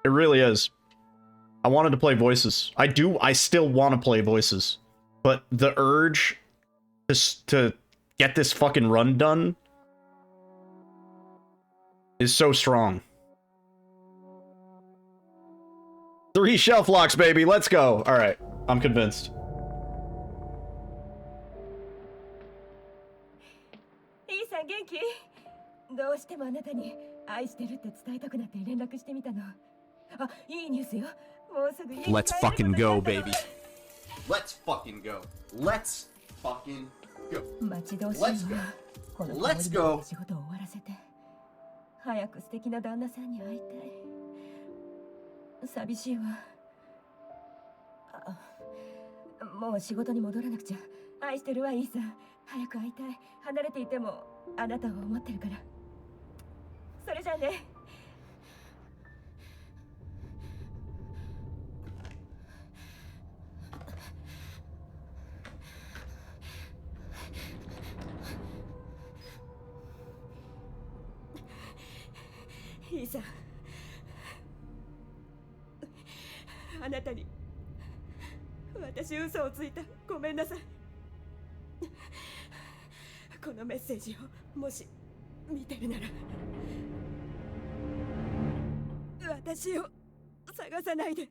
It really is. I wanted to play voices. I still want to play voices. But the urge to get this fucking run done is so strong. 3 shelf locks, baby. Let's go. All right. I'm convinced. Let's fucking go, baby. Let's fucking go. Let's fucking go. Let's go. Let's go. 早く素敵な旦那さんに会いたい。寂しいわ。もう仕事に戻らなくちゃ。愛してるわ、イーサン。早く会いたい。離れていてもあなたを思ってるから。それじゃあね。イーサン、あなたに私嘘をついた。ごめんなさい。このメッセージをもし見てるなら私を探さないで。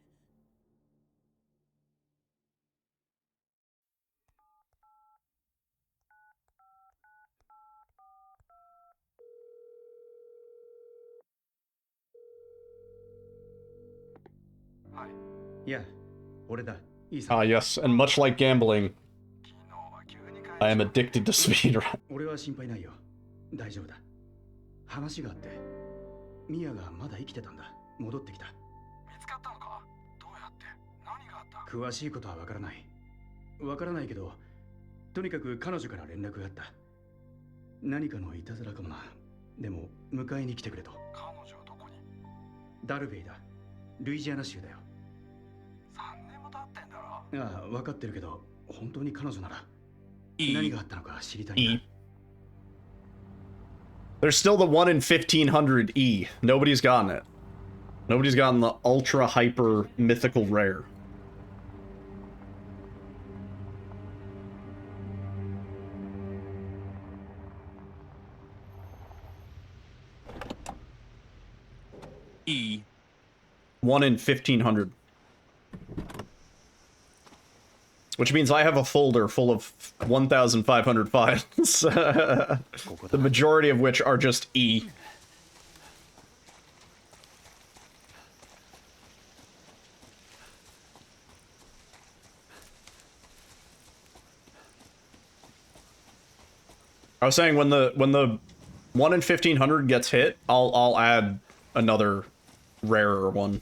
Yeah, Ah, yes, and much like gambling, I am addicted to speedrun. 俺は心配ないよ。大丈夫だ。話があって、ミヤがまだ生きてたんだ。戻ってきた。見つかったのか？どうやって？何があった？詳しいことはわからない。わからないけど、とにかく彼女から連絡があった。何かのいたずらかもな。でも迎えに来てくれと。彼女はどこに？ダルベイだ。ルイジアナ州だよ。3年も経ってんだろ。ああ、分かってるけど、本当に彼女なら何があったのか知りたいんだ。There's still the 1 in 1500 E. Nobody's gotten it. Nobody's gotten the ultra hyper mythical rare. E. 1 in 1500. Which means I have a folder full of 1,500 files. The majority of which are just E. I was saying when the 1 in 1500 gets hit, I'll add another rarer one.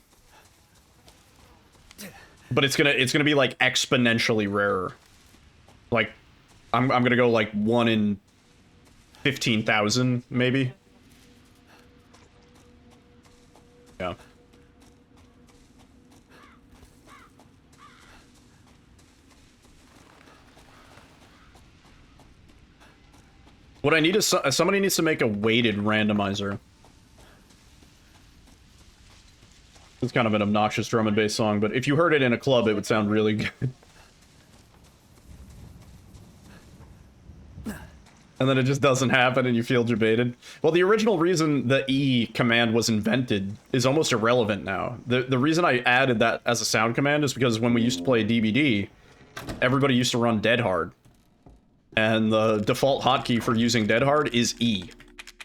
But it's gonna be like exponentially rarer. Like I'm gonna go like 1 in 15,000 maybe. Yeah. What I need is somebody needs to make a weighted randomizer. It's kind of an obnoxious drum and bass song, but if you heard it in a club, it would sound really good. And then it just doesn't happen and you feel debated. Well, the original reason the E command was invented is almost irrelevant now. The reason I added that as a sound command is because when we used to play DBD, everybody used to run dead hard. And the default hotkey for using dead hard is E.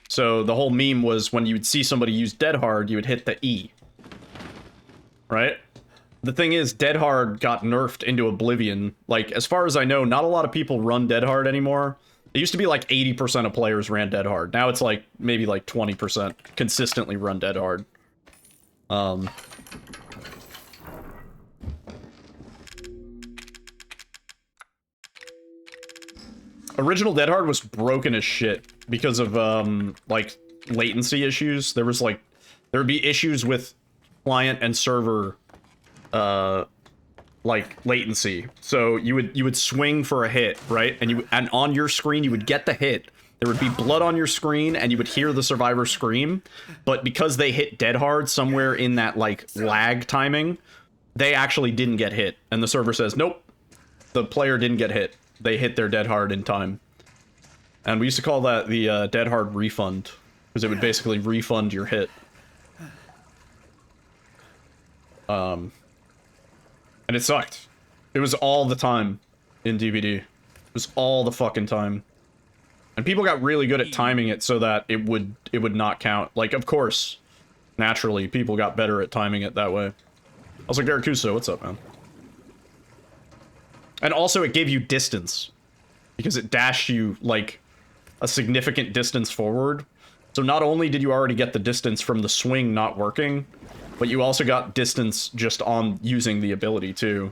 So the whole meme was when you would see somebody use dead hard, you would hit the E. Right? The thing is, dead hard got nerfed into oblivion. Like, as far as I know, not a lot of people run dead hard anymore. It used to be like 80% of players ran dead hard. Now it's like, maybe like 20% consistently run dead hard. Original dead hard was broken as shit because of, like, latency issues. There would be issues with client and server, like, latency. So you would swing for a hit, right? And on your screen you would get the hit, there would be blood on your screen and you would hear the survivor scream, but because they hit dead hard somewhere in that like lag timing, they actually didn't get hit. And the server says, nope, the player didn't get hit. They hit their dead hard in time. And we used to call that the dead hard refund, because it would basically refund your hit. And it sucked. It was all the time in DBD. It was all the fucking time. And people got really good at timing it so that it would not count. Like, of course, naturally, people got better at timing it that way. I was like, Garakuso, what's up, man? And also, it gave you distance. Because it dashed you, like, a significant distance forward. So not only did you already get the distance from the swing not working, but you also got distance just on using the ability, too.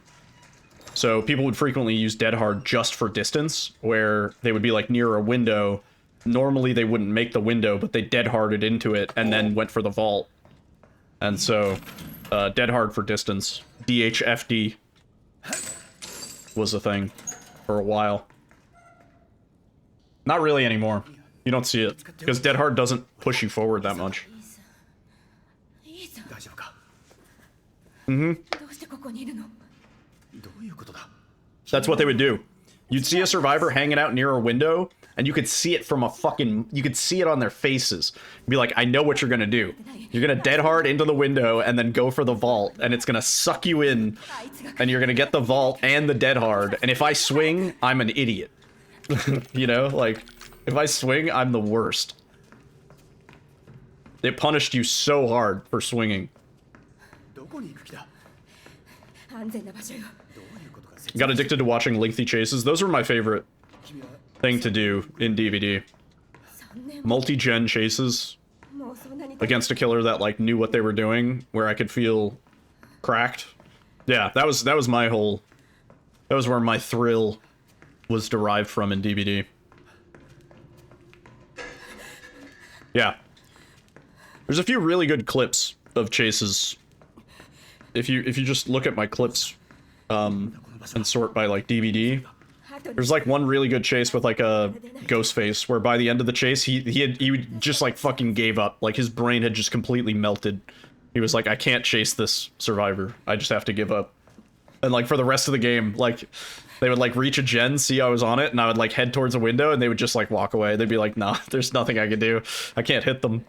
So people would frequently use dead hard just for distance, where they would be, like, near a window. Normally, they wouldn't make the window, but they dead harded into it and then went for the vault. And so, dead hard for distance. DHFD was a thing for a while. Not really anymore. You don't see it, because dead hard doesn't push you forward that much. Mm-hmm. That's what they would do. You'd see a survivor hanging out near a window, and you could see it from a fucking... You could see it on their faces. You'd be like, I know what you're gonna do. You're gonna dead hard into the window, and then go for the vault, and it's gonna suck you in, and you're gonna get the vault and the dead hard, and if I swing, I'm an idiot. You know, like, if I swing, I'm the worst. It punished you so hard for swinging. Got addicted to watching lengthy chases. Those were my favorite thing to do in DVD. Multi-gen chases against a killer that, like, knew what they were doing, where I could feel cracked. Yeah, that was my whole... That was where my thrill was derived from in DVD. Yeah. There's a few really good clips of chases. If you just look at my clips, and sort by, like, DVD, there's, like, one really good chase with, like, a ghost face, where by the end of the chase, he just, like, fucking gave up. Like, his brain had just completely melted. He was like, I can't chase this survivor. I just have to give up. And, like, for the rest of the game, like... They would, like, reach a gen, see I was on it, and I would, like, head towards a window, and they would just, like, walk away. They'd be like, nah, there's nothing I can do. I can't hit them.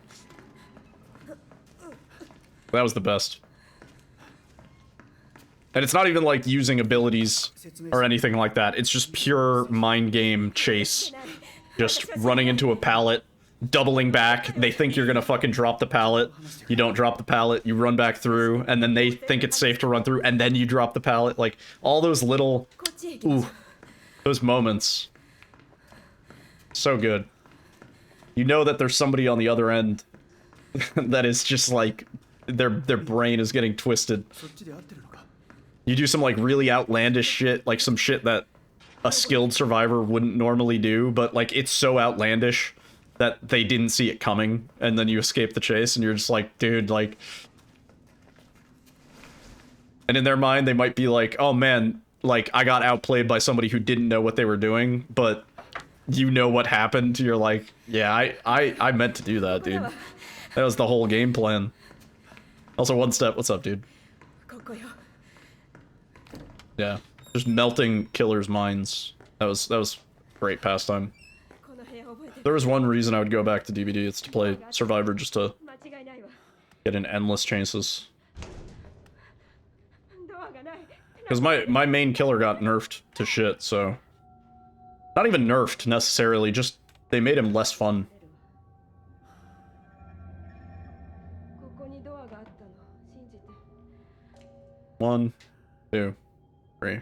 That was the best. And it's not even, like, using abilities or anything like that. It's just pure mind game chase. Just running into a pallet, doubling back. They think you're gonna fucking drop the pallet. You don't drop the pallet, you run back through, and then they think it's safe to run through, and then you drop the pallet. Like, all those little... Ooh. Those moments. So good. You know that there's somebody on the other end that is just, like... Their brain is getting twisted. You do some, like, really outlandish shit, like some shit that a skilled survivor wouldn't normally do, but, like, it's so outlandish that they didn't see it coming, and then you escape the chase, and you're just like, dude, like... And in their mind, they might be like, oh man, like, I got outplayed by somebody who didn't know what they were doing, but you know what happened. You're like, yeah, I meant to do that, dude. That was the whole game plan. Also, One Step, what's up, dude? Yeah, just melting killers' minds. That was great pastime. There was one reason I would go back to DVD, it's to play Survivor, just to get in endless chases. Because my main killer got nerfed to shit, so... Not even nerfed, necessarily, just they made him less fun. 1, 2, 3,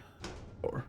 4.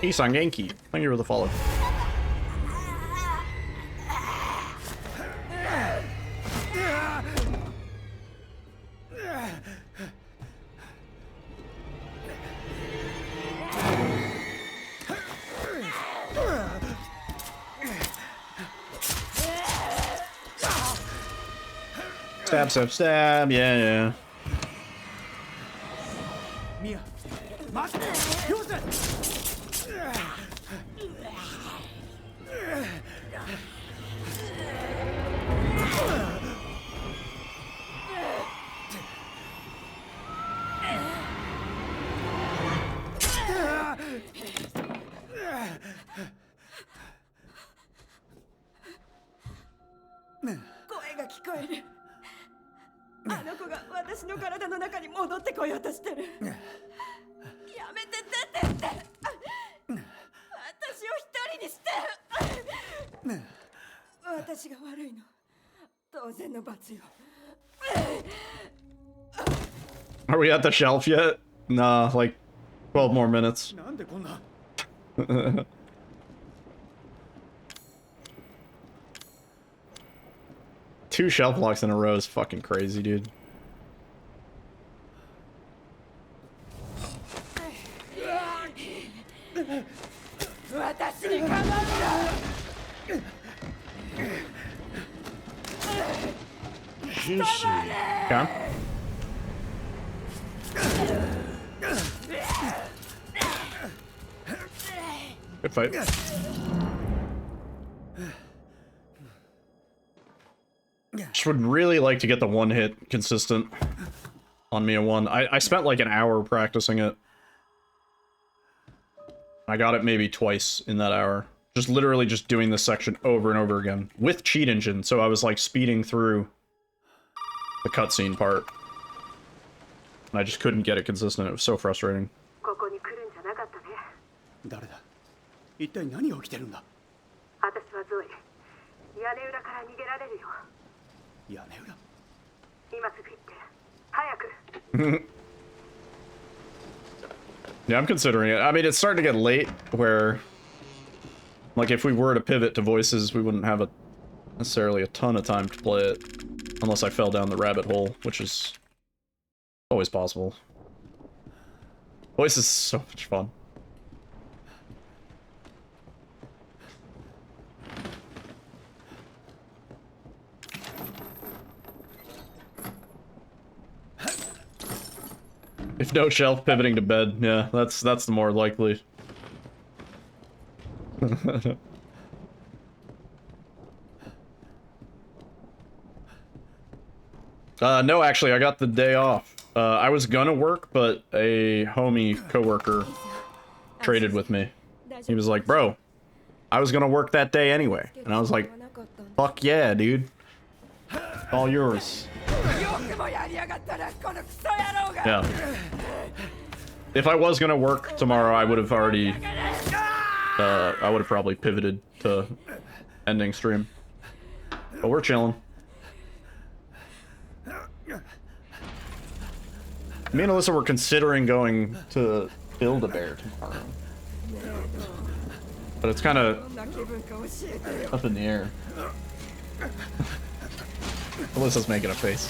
Isan Genki, thank you for the follow. Stab, stab, stab. Yeah, yeah. Mia, Matt, use it! 声が聞こえる。あの子が私の体の中に戻ってこようとしてる。やめて出てって。私を一人にして。私が悪いの。当然の罰よ。Are we at the shelf yet? Nah, like 12 more minutes. なんでこんな 2 shelf blocks in a row is fucking crazy, dude. Juicin. Okay. Good fight. Just would really like to get the one hit consistent on Mia 1. I spent like an hour practicing it. I got it maybe twice in that hour. Just literally just doing this section over and over again. With cheat engine, so I was like speeding through the cutscene part. And I just couldn't get it consistent. It was so frustrating. ここに来るんじゃなかったね。誰だ一体何が起きてるんだ私はゾイ。屋根裏から逃げられるよ。屋根裏今すぐ行って。早く。 Yeah, I'm considering it. I mean, it's starting to get late where, like, if we were to pivot to voices, we wouldn't have necessarily a ton of time to play it. Unless I fell down the rabbit hole, which is always possible. Voice is so much fun. If no shelf, pivoting to bed. Yeah, that's the more likely. No, actually, I got the day off. I was gonna work, but a homie coworker traded with me. He was like, bro, I was gonna work that day anyway. And I was like, fuck yeah, dude. All yours. Yeah. If I was gonna work tomorrow, I would have already... I would have probably pivoted to ending stream. But we're chilling. Me and Alyssa were considering going to Build-A-Bear tomorrow. But it's kind of up in the air. Alyssa's making a face.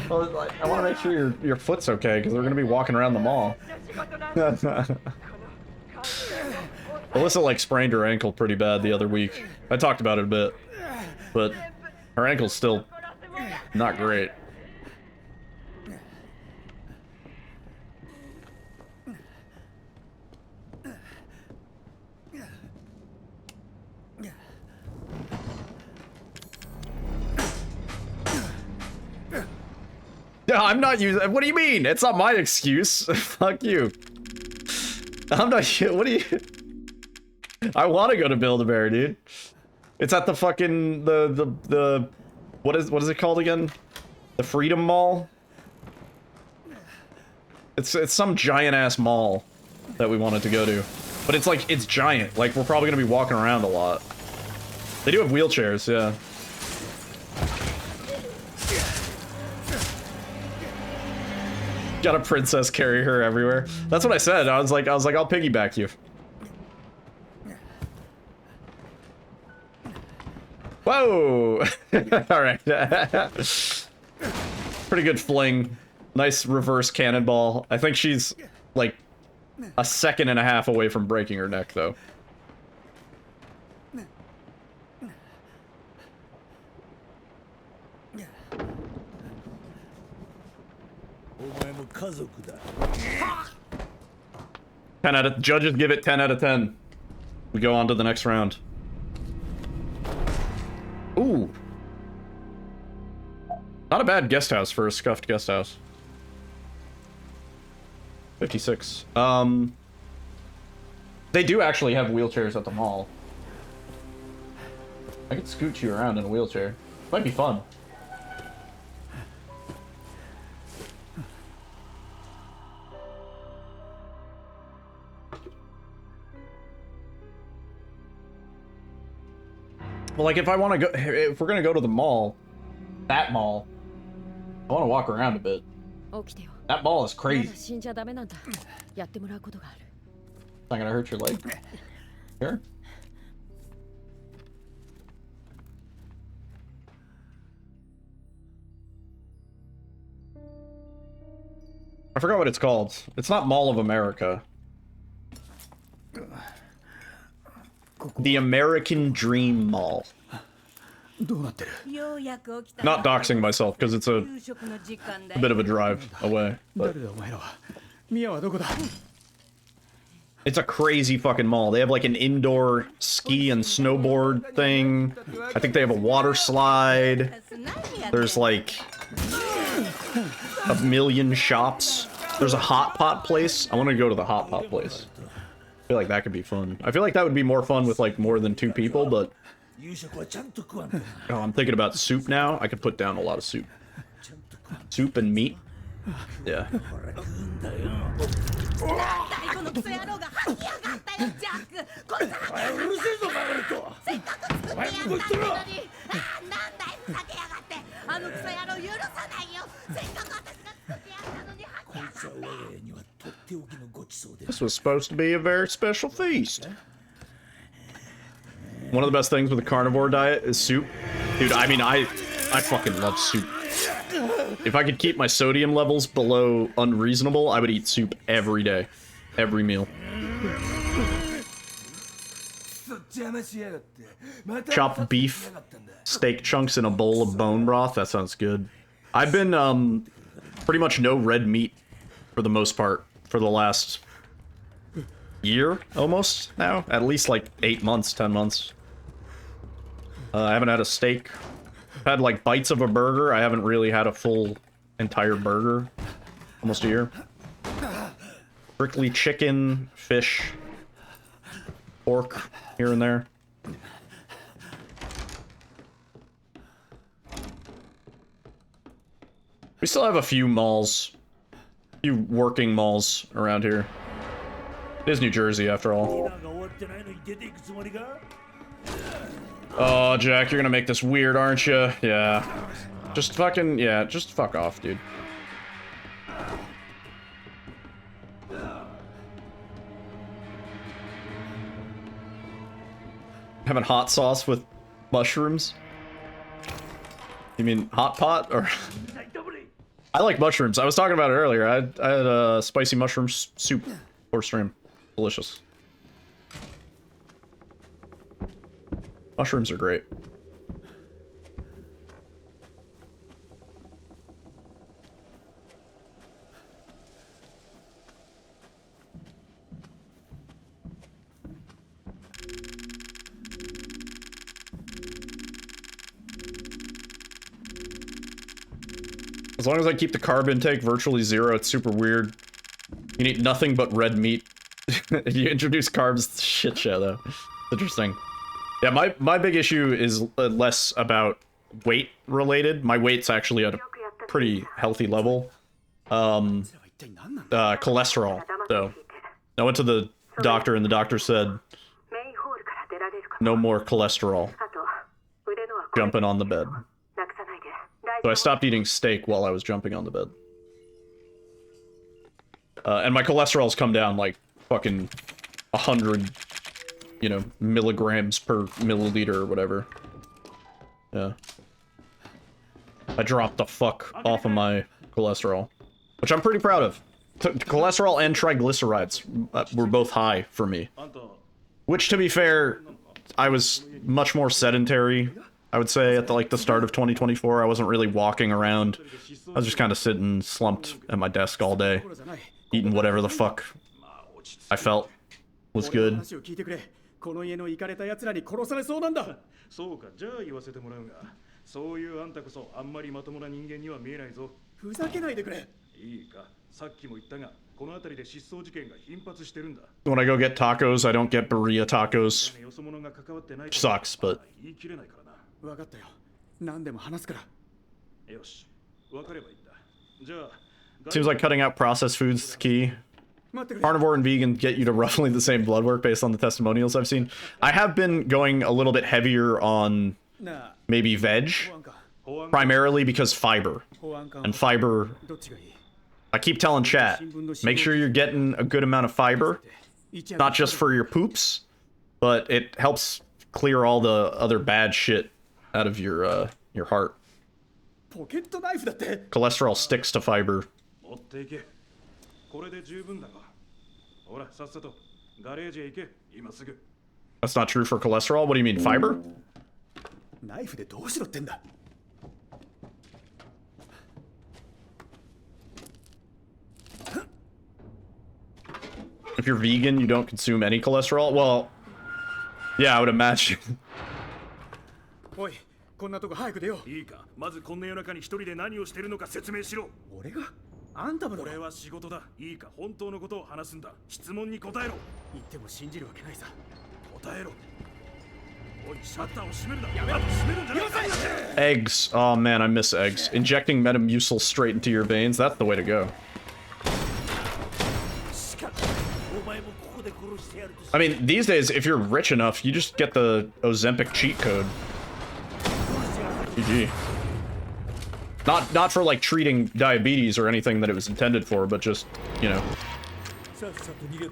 Well, I want to make sure your foot's okay, because we're going to be walking around the mall. Alyssa, like, sprained her ankle pretty bad the other week. I talked about it a bit. But her ankle's still not great. Yeah, I'm not using. What do you mean? It's not my excuse. Fuck you. I'm not. What do you? I want to go to Build-A-Bear, dude. It's at the fucking the what is it called again? The Freedom Mall. It's some giant ass mall that we wanted to go to, but it's like it's giant. Like we're probably gonna be walking around a lot. They do have wheelchairs, yeah. Got a princess carry her everywhere. That's what I said. I was like, I'll piggyback you. Whoa! Alright. Pretty good fling. Nice reverse cannonball. I think she's like a second and a half away from breaking her neck, though. Judges give it 10 out of 10. We go on to the next round. Ooh. Not a bad guest house for a scuffed guest house. 56. They do actually have wheelchairs at the mall. I could scoot you around in a wheelchair. Might be fun. Well, like if I want to go, if we're gonna go to the mall, that mall, I want to walk around a bit. That mall is crazy. It's not gonna hurt your leg. Here. I forgot what it's called. It's not Mall of America. The American Dream Mall. Not doxing myself because it's a bit of a drive away. But it's a crazy fucking mall. They have like an indoor ski and snowboard thing. I think they have a water slide. There's like a million shops. There's a hot pot place. I want to go to the hot pot place. I feel like that could be fun. I feel like that would be more fun with like more than 2 people, but oh, I'm thinking about soup now. I could put down a lot of soup. Soup and meat. Yeah. This was supposed to be a very special feast. One of the best things with the carnivore diet is soup. Dude, I mean, I fucking love soup. If I could keep my sodium levels below unreasonable, I would eat soup every day. Every meal. Chopped beef, steak chunks in a bowl of bone broth. That sounds good. I've been, pretty much no red meat for the most part for the last year, almost, now. At least like 8 months, 10 months. I haven't had a steak. I've had like bites of a burger. I haven't really had a full entire burger. Almost a year. Strictly chicken, fish, pork, here and there. We still have a few malls. A few working malls around here. It is New Jersey, after all. Oh, Jack, you're gonna make this weird, aren't you? Yeah. Just fucking, yeah, just fuck off, dude. Having hot sauce with mushrooms? You mean hot pot, or? I like mushrooms. I was talking about it earlier. I had a spicy mushroom soup for stream. Delicious. Mushrooms are great. As long as I keep the carb intake virtually zero, it's super weird. You need nothing but red meat. If you introduce carbs, it's a shit show, though. Interesting. Yeah, my big issue is less about weight related. My weight's actually at a pretty healthy level. Cholesterol, though. I went to the doctor and the doctor said, no more cholesterol. Jumping on the bed. So I stopped eating steak while I was jumping on the bed. And my cholesterol's come down like fucking 100, you know, milligrams per milliliter or whatever. Yeah. I dropped the fuck off of my cholesterol, which I'm pretty proud of. Cholesterol and triglycerides were both high for me. Which, to be fair, I was much more sedentary I would say at the start of 2024. I wasn't really walking around. I was just kind of sitting slumped at my desk all day, eating whatever the fuck I felt was good. この家のイカれた奴らに殺されそうなんだ。そうか、じゃあ言わせてもらうが、そういうあんたこそあんまりまともな人間には見えないぞ。ふざけないでくれ。いいか、さっきも言ったが、この辺りで失踪事件が頻発してるんだ。When I go get tacos, I don't get burrito tacos. Sucks, but 言い切れないからな。わかったよ。何でも話すから。よし、わかればいいんだ。じゃあ。Seems like cutting out processed foods is the key. Carnivore and vegan get you to roughly the same blood work based on the testimonials I've seen. I have been going a little bit heavier on maybe veg, primarily because fiber. And fiber, I keep telling chat, make sure you're getting a good amount of fiber, not just for your poops, but it helps clear all the other bad shit out of your heart. Cholesterol sticks to fiber. That's not true for cholesterol? What do you mean, fiber? If you're vegan, you don't consume any cholesterol? Well, yeah, I would imagine. こんなとこ早く出よう。いいか、まずこんな夜中に一人で何をしてるのか説明しろ。俺が？あんたもだろ。俺は仕事だ。いいか、本当のことを話すんだ。質問に答えろ。言っても信じるわけないさ。答えろ。おい、シャッターを閉めるな。やめろ。閉めるんじゃない。Eggs. Oh man, I miss eggs. Injecting Metamucil straight into your veins, that's the way to go. I mean, these days, if you're rich enough, you just get the Ozempic cheat code. GG. Not for like treating diabetes or anything that it was intended for, but just, you know,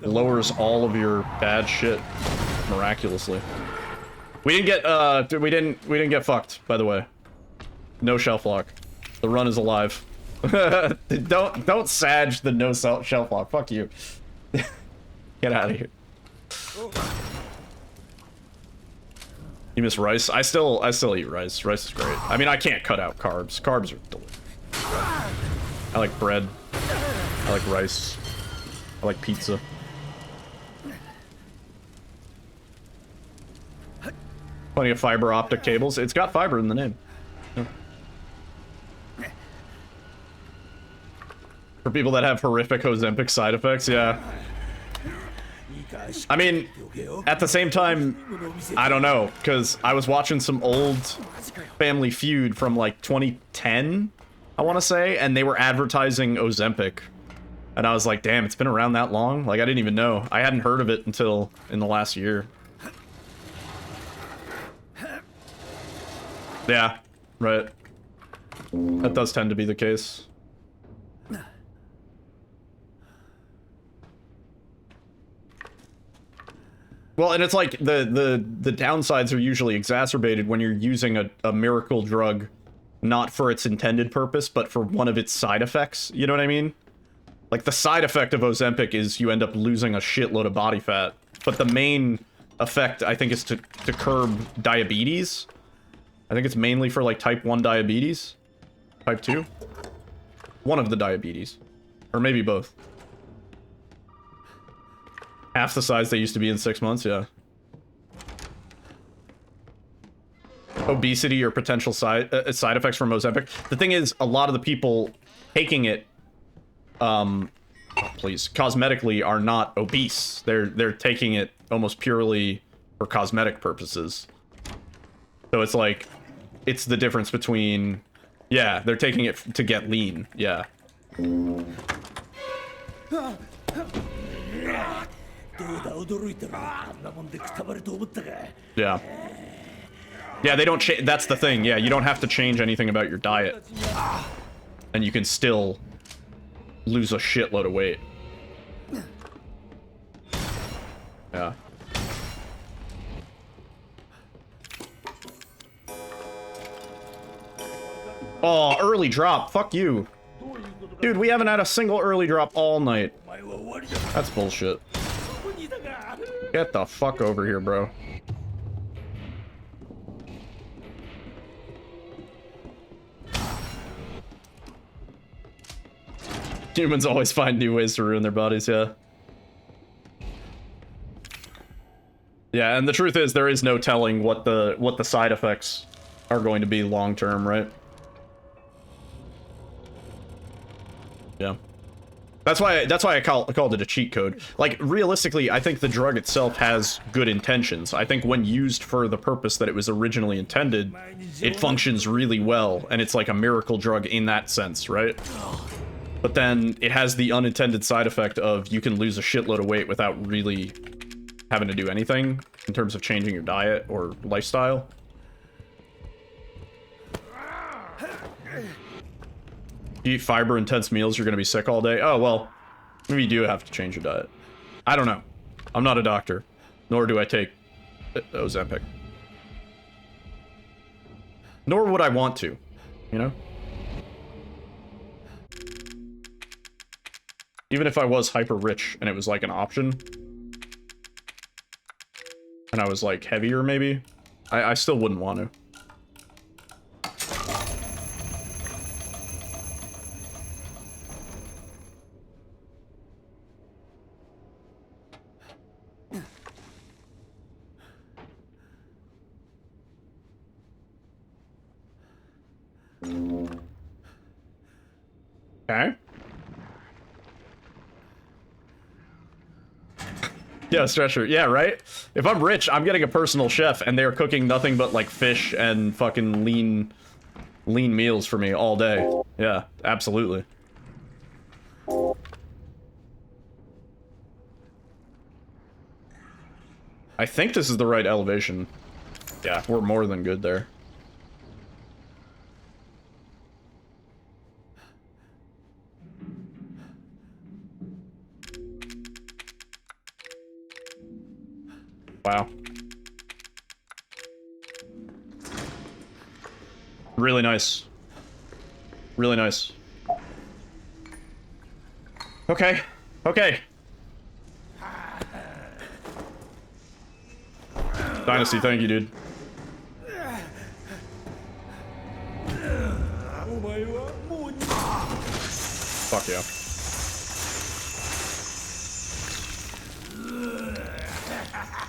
lowers all of your bad shit miraculously. We didn't get fucked, by the way. No shelf lock. The run is alive. don't sag the no shelf lock. Fuck you. Get out of here. You miss rice? I still eat rice. Rice is great. I mean, I can't cut out carbs. Carbs are delicious. I like bread. I like rice. I like pizza. Plenty of fiber optic cables. It's got fiber in the name. Yeah. For people that have horrific Ozempic side effects, yeah. I mean, at the same time, I don't know, because I was watching some old Family Feud from like 2010, I want to say, and they were advertising Ozempic. And I was like, damn, it's been around that long? Like, I didn't even know. I hadn't heard of it until in the last year. Yeah, right. That does tend to be the case. Well, and it's like the downsides are usually exacerbated when you're using a miracle drug not for its intended purpose, but for one of its side effects. You know what I mean? Like, the side effect of Ozempic is you end up losing a shitload of body fat. But the main effect, I think, is to curb diabetes. I think it's mainly for, like, type 1 diabetes. Type 2? One of the diabetes. Or maybe both. Half the size they used to be in 6 months, yeah. Obesity or potential side effects from Ozempic. The thing is, a lot of the people taking it, please, cosmetically are not obese. They're taking it almost purely for cosmetic purposes. So it's like, it's the difference between, yeah, they're taking it to get lean, yeah. Yeah. Yeah, they don't change. That's the thing. Yeah, you don't have to change anything about your diet. And you can still lose a shitload of weight. Yeah. Oh, early drop. Fuck you. Dude, we haven't had a single early drop all night. That's bullshit. Get the fuck over here, bro. Humans always find new ways to ruin their bodies, yeah. Yeah, and the truth is, there is no telling what the side effects are going to be long term, right? Yeah. That's why I called it a cheat code. Like, realistically, I think the drug itself has good intentions. I think when used for the purpose that it was originally intended, it functions really well, and it's like a miracle drug in that sense, right? But then it has the unintended side effect of you can lose a shitload of weight without really having to do anything in terms of changing your diet or lifestyle. You eat fiber-intense meals, you're gonna be sick all day. Oh, well, maybe you do have to change your diet. I don't know. I'm not a doctor, nor do I take Ozempic. Nor would I want to, you know? Even if I was hyper-rich and it was like an option, and I was like heavier maybe, I still wouldn't want to. Okay. Yeah, stretcher. Yeah, right? If I'm rich, I'm getting a personal chef, and they're cooking nothing but, like, fish and fucking lean meals for me all day. Yeah, absolutely. I think this is the right elevation. Yeah, we're more than good there. Wow. Really nice. Really nice. Okay. Okay. Dynasty, thank you, dude. Fuck yeah.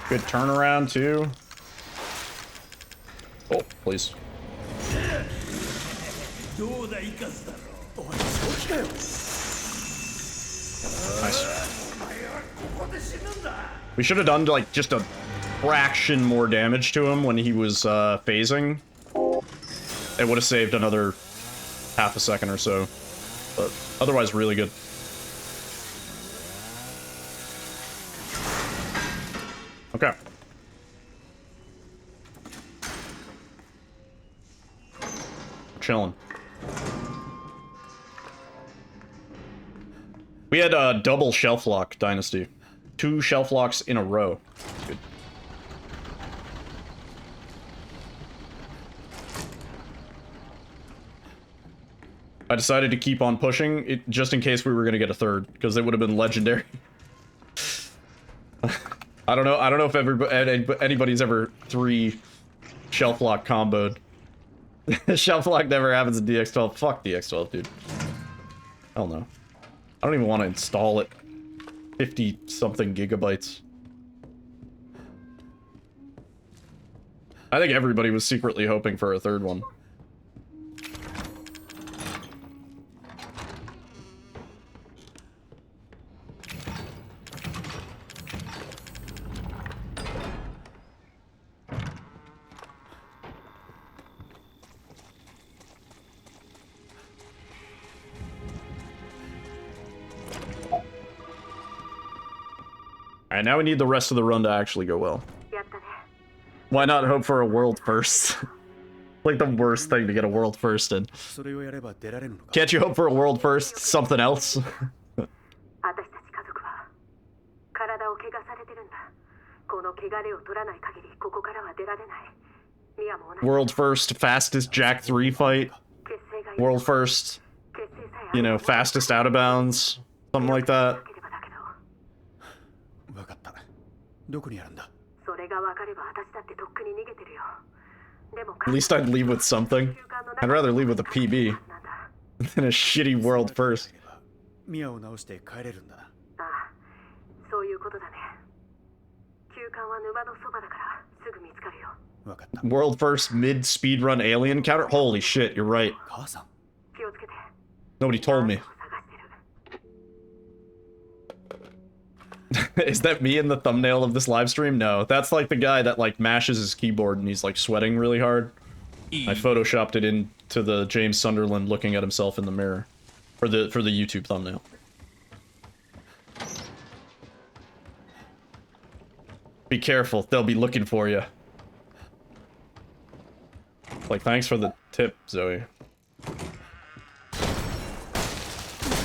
Good turnaround, too. Oh, please. Nice. We should have done, like, just a fraction more damage to him when he was, phasing. It would have saved another half a second or so. But otherwise, really good. Okay. Chilling. We had a double shelf lock dynasty. 2 shelf locks in a row. Good. I decided to keep on pushing it just in case we were going to get a third, because it would have been legendary. I don't know if anybody's ever 3 shelf lock comboed. Shelf lock never happens in DX12. Fuck DX12, dude. Hell no. I don't even want to install it. 50-something gigabytes. I think everybody was secretly hoping for a third one. Alright, now we need the rest of the run to actually go well. Why not hope for a world first? Like the worst thing to get a world first in. Can't you hope for a world first? Something else? World first, fastest Jack 3 fight. World first, you know, fastest out of bounds. Something like that. At least I'd leave with something. I'd rather leave with a PB than a shitty world first. ミアを直して帰れるんだな。ああ、そういうことだね。休館は沼のそばだからすぐ見つかるよ。わかった。 World first mid speedrun alien encounter? Holy shit, you're right. 母さん。気をつけて。 Nobody told me. 探してる。 Is that me in the thumbnail of this live stream? No, that's like the guy that like mashes his keyboard and he's like sweating really hard. I photoshopped it into the James Sunderland looking at himself in the mirror for the YouTube thumbnail. Be careful, they'll be looking for you. Like, thanks for the tip, Zoe.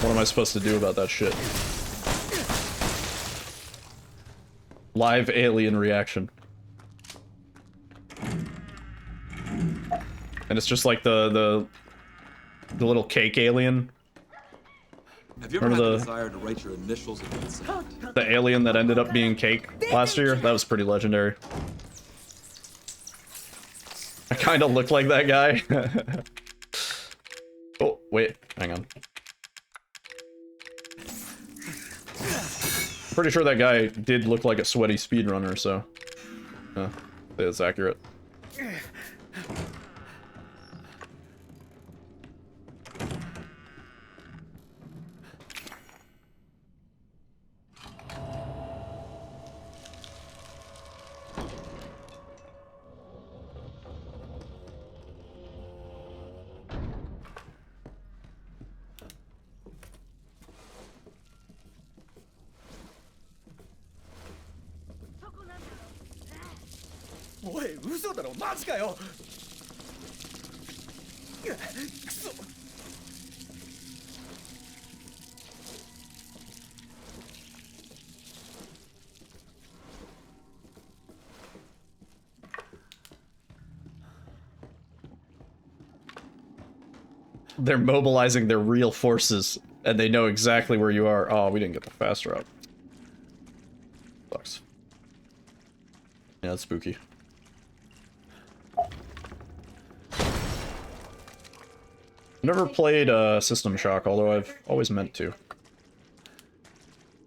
What am I supposed to do about that shit? Live alien reaction. And it's just like the little cake alien. Have you ever Remember had the the- desire to write your initials in the sand? The alien that ended up being cake last year? That was pretty legendary. I kind of look like that guy. Oh, wait, hang on. Pretty sure that guy did look like a sweaty speedrunner, so... Yeah, that's accurate. They're mobilizing their real forces, and they know exactly where you are. Oh, we didn't get the fast route. Sucks. Yeah, that's spooky. Never played System Shock, although I've always meant to.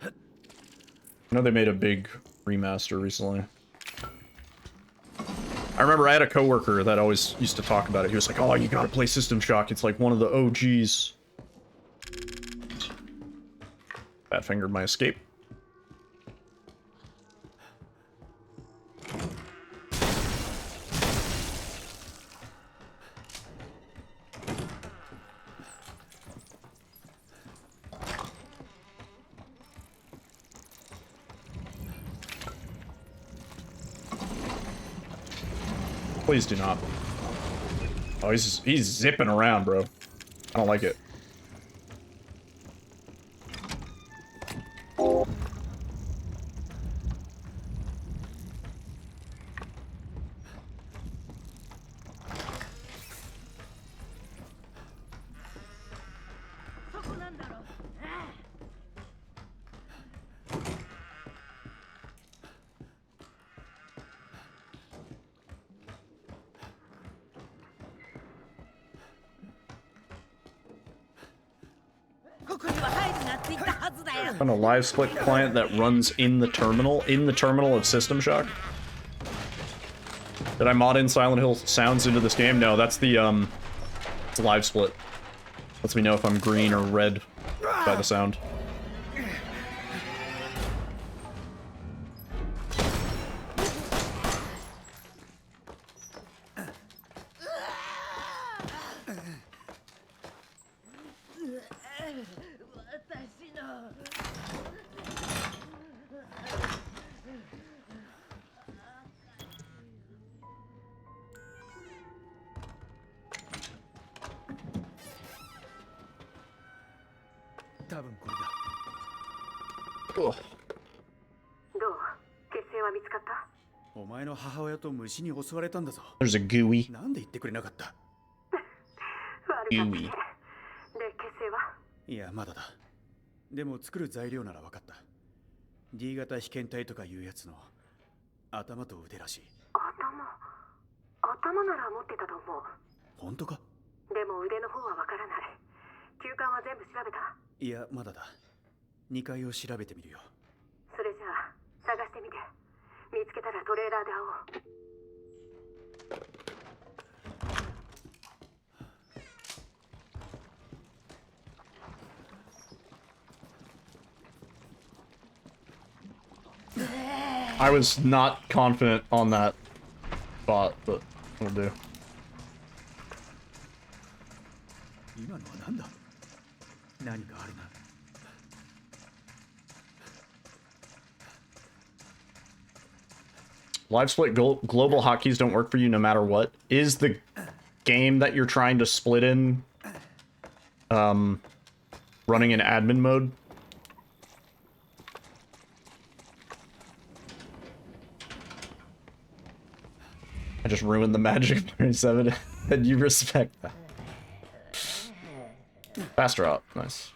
I know they made a big remaster recently. I remember I had a coworker that always used to talk about it. He was like, "Oh, you gotta play System Shock. It's like one of the OGs." Fat fingered my escape. Please do not. Oh, he's zipping around, bro. I don't like it. On a live split client that runs in the terminal of System Shock. Did I mod in Silent Hill sounds into this game? No, that's the it's live split. Lets me know if I'm green or red by the sound. Ugh. どう？血清は見つかった？お前の母親と虫に襲われたんだぞ。 There's a gooey. なんで言ってくれなかった？悪かったね。で、血清は？いや、まだだ。でも作る材料なら分かった。D 型被験体とかいうやつの頭と腕らしい。頭なら持ってたと思う。本当か？でも腕の方はわからない。休館は全部調べた。いや、まだだ。2階を調べてみるよ。それじゃあ探してみて。見つけたらトレーラーで会おう。I was not confident on that spot, but it'll do. 今のは何だ？何かあるな。Live split global hotkeys don't work for you no matter what. Is the game that you're trying to split in running in admin mode? I just ruined the magic of 37 and you respect that. Faster up, nice.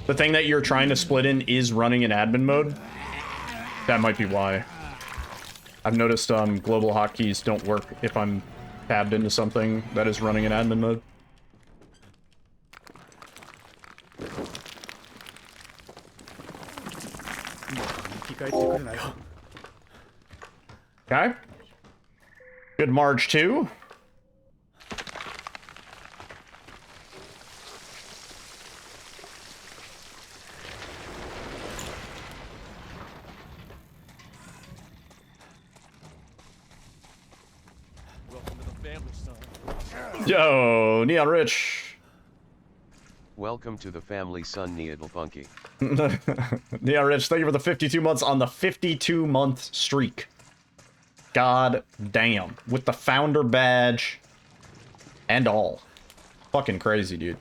The thing that you're trying to split in is running in admin mode. That might be why. I've noticed global hotkeys don't work if I'm tabbed into something that is running in admin mode. Okay. Good March too. Yo, Neon Rich. Welcome to the family, son, Needle Funky. Neon Rich, thank you for the 52 months on the 52-month streak. God damn. With the founder badge and all. Fucking crazy, dude.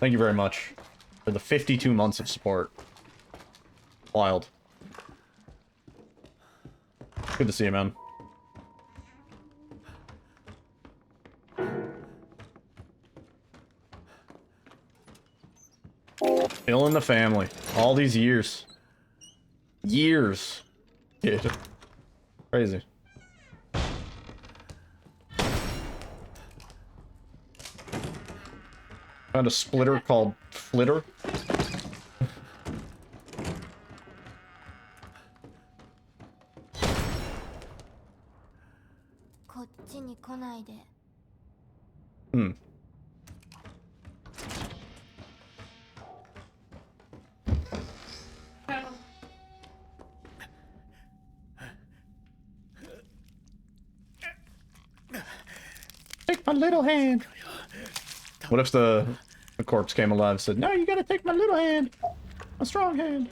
Thank you very much for the 52 months of support. Wild. Good to see you, man. Still in the family. All these years. Years. Dude. Crazy. Found a splitter called Flitter. Hmm. Take my little hand. What if the corpse came alive and said, no, you gotta take my little hand. A strong hand.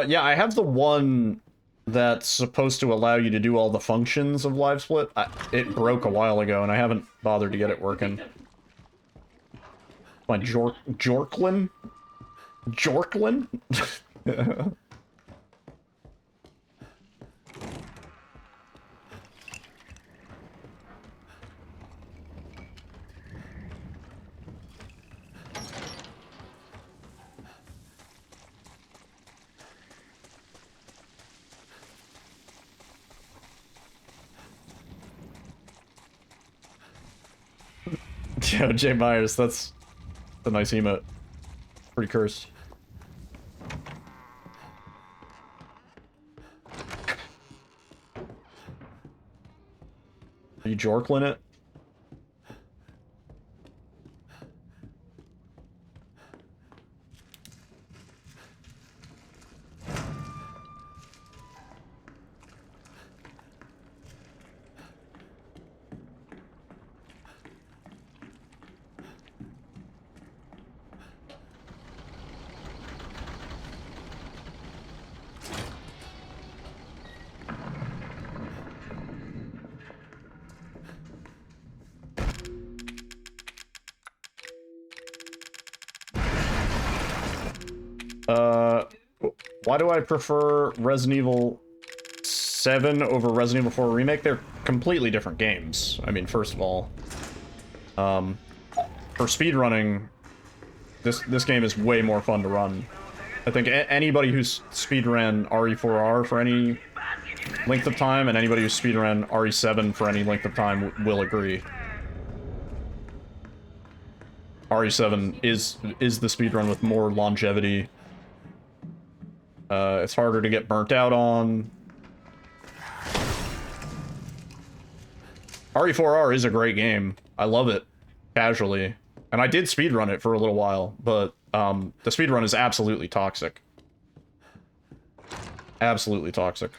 Yeah, I have the one that's supposed to allow you to do all the functions of Live Split. It broke a while ago, and I haven't bothered to get it working. My Jorklin? Jorklin? Yo, Jay Myers, that's a nice emote. Pretty cursed. Are you Jorklin it? Why do I prefer Resident Evil 7 over Resident Evil 4 Remake? They're completely different games. I mean, first of all, for speedrunning, this game is way more fun to run. I think anybody who's speedran RE4R for any length of time, and anybody who's speedran RE7 for any length of time will agree. RE7 is the speedrun with more longevity. It's harder to get burnt out on. RE4R is a great game. I love it, casually. And I did speedrun it for a little while, but the speedrun is absolutely toxic. Absolutely toxic.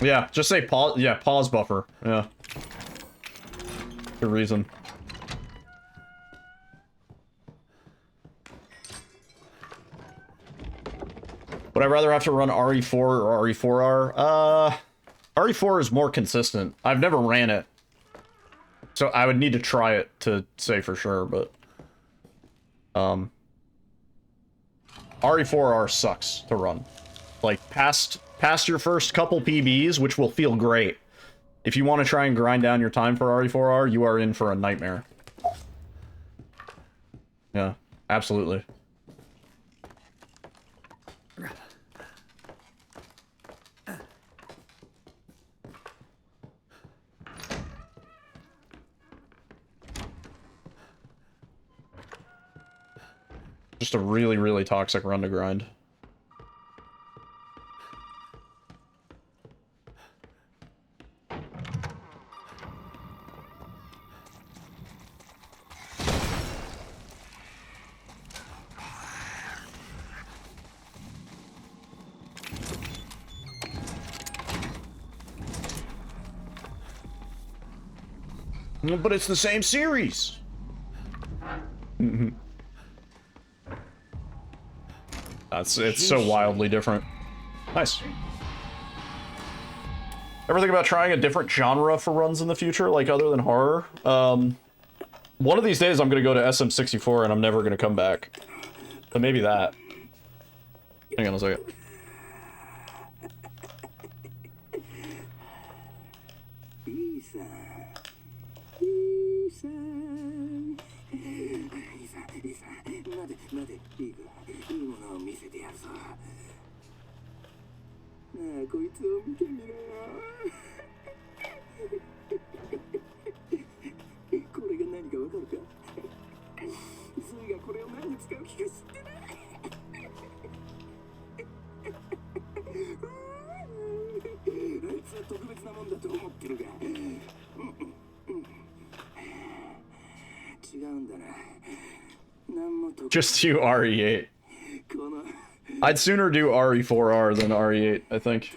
Yeah, just say pause. Yeah, pause buffer. Yeah. Good reason. Would I rather have to run RE4 or RE4R? RE4 is more consistent. I've never ran it, so I would need to try it to say for sure, but RE4R sucks to run. Like, past your first couple PBs, which will feel great. If you want to try and grind down your time for RE4R, you are in for a nightmare. Yeah, absolutely. Just a really, really toxic run to grind. But it's the same series. It's so wildly different. Nice. Ever think about trying a different genre for runs in the future, like other than horror? One of these days I'm gonna go to SM64 and I'm never gonna come back. But maybe that. Hang on a second. Just do RE8. I'd sooner do RE4R than RE8, I think.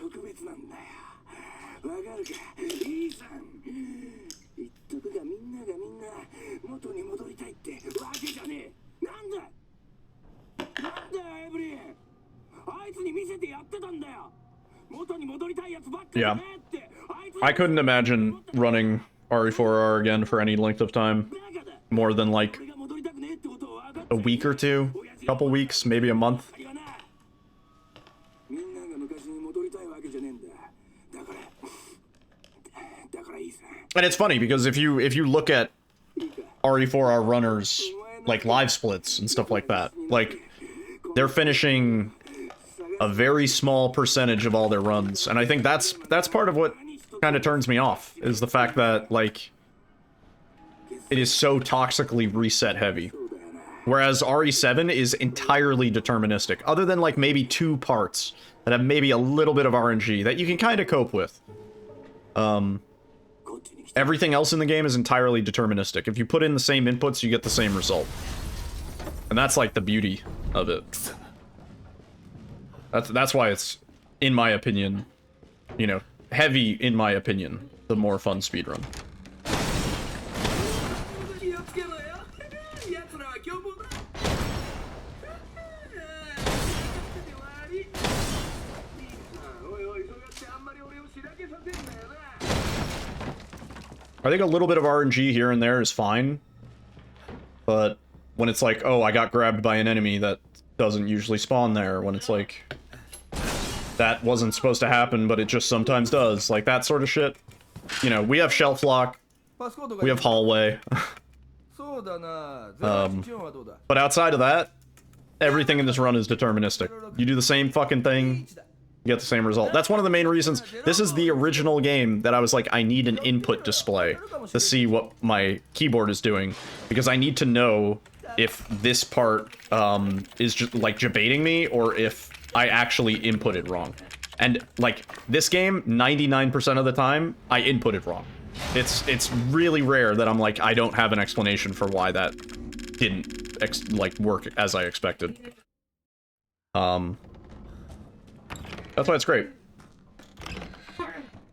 Yeah. I couldn't imagine running RE4R again for any length of time. More than like a week or two, a couple weeks, maybe a month. And it's funny because if you look at RE4R runners, like live splits and stuff like that, like they're finishing a very small percentage of all their runs, and I think that's part of what kind of turns me off, is the fact that like it is so toxically reset heavy. Whereas RE7 is entirely deterministic, other than like maybe 2 parts that have maybe a little bit of RNG that you can kind of cope with. Everything else in the game is entirely deterministic. If you put in the same inputs, you get the same result. And that's like the beauty of it. That's why it's, in my opinion, you know, heavy, in my opinion, the more fun speedrun. I think a little bit of RNG here and there is fine. But when it's like, oh, I got grabbed by an enemy that doesn't usually spawn there, when it's like, that wasn't supposed to happen, but it just sometimes does, like that sort of shit. You know, we have shelf lock, we have hallway. But outside of that, everything in this run is deterministic. You do the same fucking thing, you get the same result. That's one of the main reasons. This is the original game that I was like, I need an input display to see what my keyboard is doing, because I need to know if this part is just like debating me or if I actually input it wrong. And like this game, 99% of the time, I input it wrong. It's really rare that I'm like, I don't have an explanation for why that didn't like work as I expected. That's why it's great.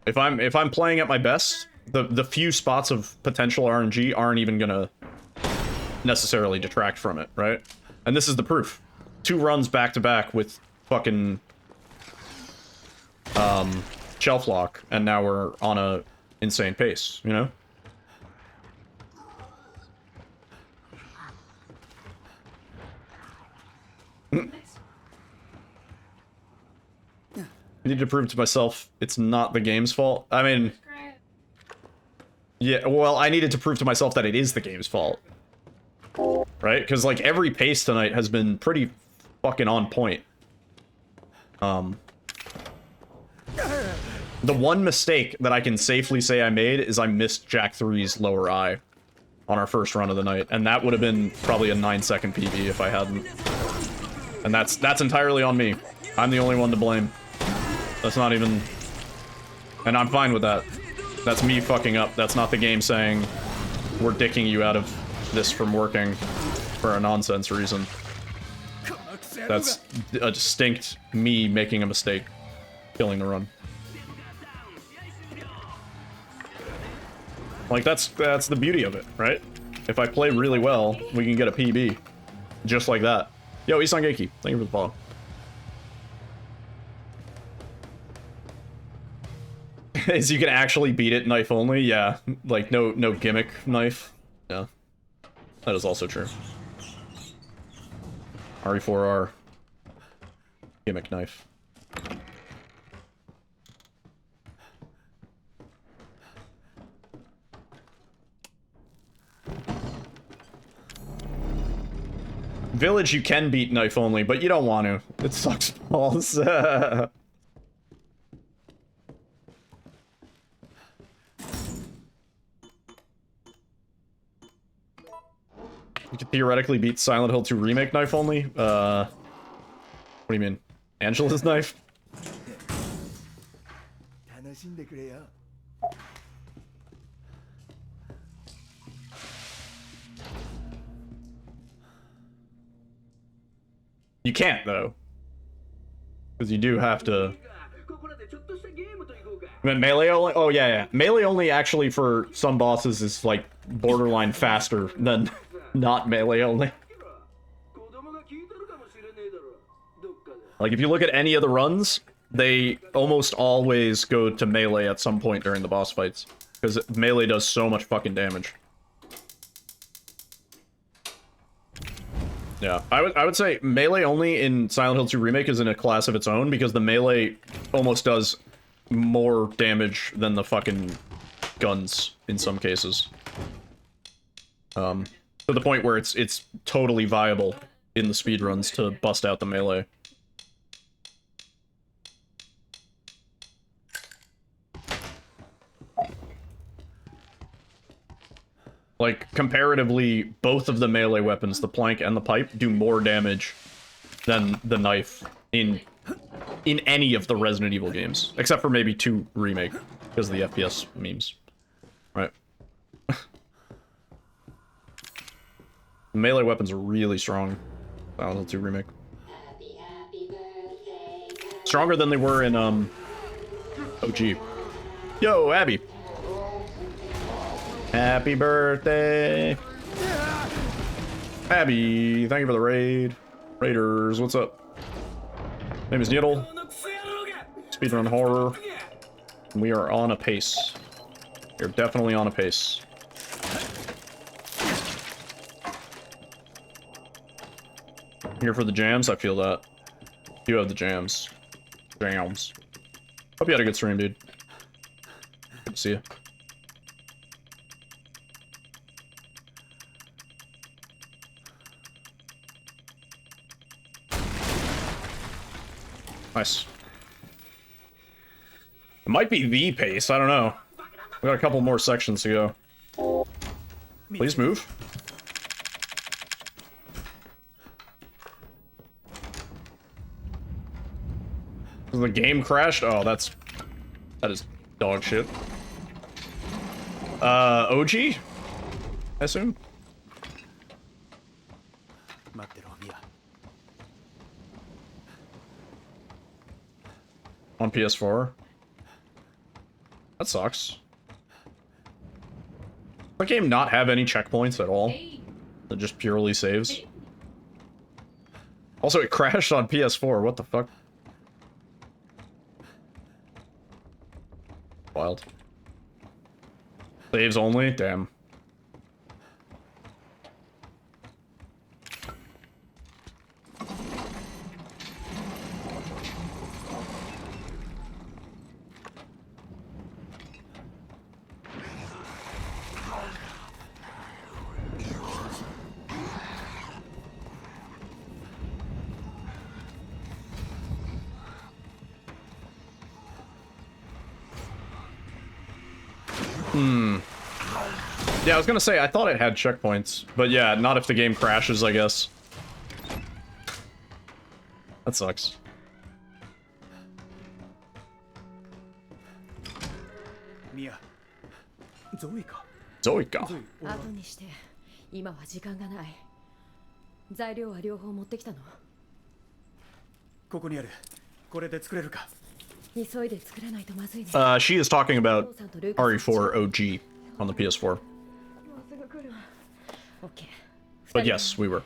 If I'm playing at my best, the few spots of potential RNG aren't even gonna necessarily detract from it, right? And this is the proof. 2 runs back to back with fucking shelf lock, and now we're on a insane pace, you know? I need to prove to myself it's not the game's fault. I mean, yeah, well, I needed to prove to myself that it is the game's fault. Right? Because, like, every pace tonight has been pretty fucking on point. The one mistake that I can safely say I made is I missed Jack 3's lower eye on our first run of the night, and that would have been probably a 9-second PB if I hadn't. And that's entirely on me. I'm the only one to blame. That's not even... And I'm fine with that. That's me fucking up. That's not the game saying, we're dicking you out of this from working for a nonsense reason. That's a distinct me making a mistake. Killing the run. Like, that's the beauty of it, right? If I play really well, we can get a PB. Just like that. Yo, Isangeki, thank you for the follow. Is you can actually beat it knife only? Yeah. Like, no gimmick knife. Yeah. That is also true. RE4R. Gimmick knife. Village you can beat knife only, but you don't want to. It sucks balls. You could theoretically beat Silent Hill 2 Remake knife only? What do you mean? Angela's knife? You can't, though. Because you do have to... I mean, melee only? Oh, yeah. Melee only actually for some bosses is, like, borderline faster than not melee only. Like, if you look at any of the runs, they almost always go to melee at some point during the boss fights. Because melee does so much fucking damage. Yeah, I would say melee only in Silent Hill 2 Remake is in a class of its own, because the melee almost does more damage than the fucking guns in some cases. To the point where it's totally viable in the speedruns to bust out the melee. Like, comparatively, both of the melee weapons, the plank and the pipe, do more damage than the knife in any of the Resident Evil games. Except for maybe 2 Remake, because of the FPS memes. Right. The melee weapons are really strong. Silent Hill 2 Remake. Stronger than they were in, OG. Yo, Abby! Happy birthday! Abby, thank you for the raid. Raiders, what's up? Name is Needle. Speedrun Horror. We are on a pace. You're definitely on a pace. Here for the jams? I feel that. You have the jams. Jams. Hope you had a good stream, dude. Good to see you. Nice. It might be the pace, I don't know. We got a couple more sections to go. Please move. The game crashed? Oh, that is dog shit. OG? I assume? On PS4? That sucks. Does that game not have any checkpoints at all? It just purely saves? Also, it crashed on PS4, what the fuck? Wild. Saves only? Damn. Yeah, I was gonna say, I thought it had checkpoints. But yeah, not if the game crashes, I guess. That sucks. Zoeか。後にして今は時間がない。材料は両方持ってきたの？ここにある。これで作れるか。急いで作らないとまずいね。She is talking about RE4 OG on the PS4. But yes, we were.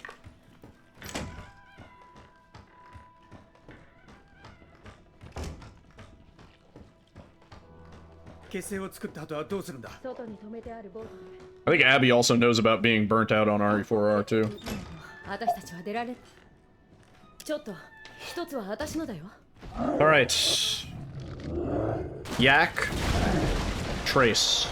I think Abby also knows about being burnt out on RE4R too. Alright. Yak. Trace.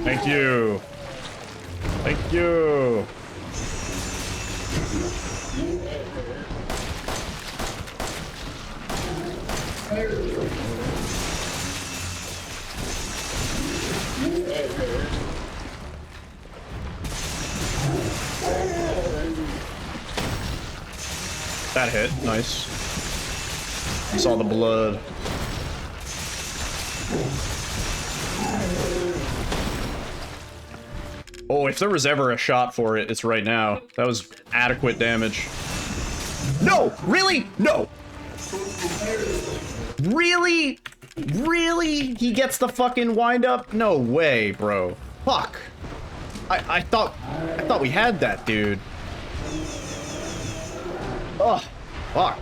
Thank you. Thank you. That hit, nice. Saw the blood. Oh, if there was ever a shot for it, it's right now. That was adequate damage. No! Really? No! Really? Really? He gets the fucking wind up? No way, bro. Fuck. I thought we had that, dude. Oh, fuck.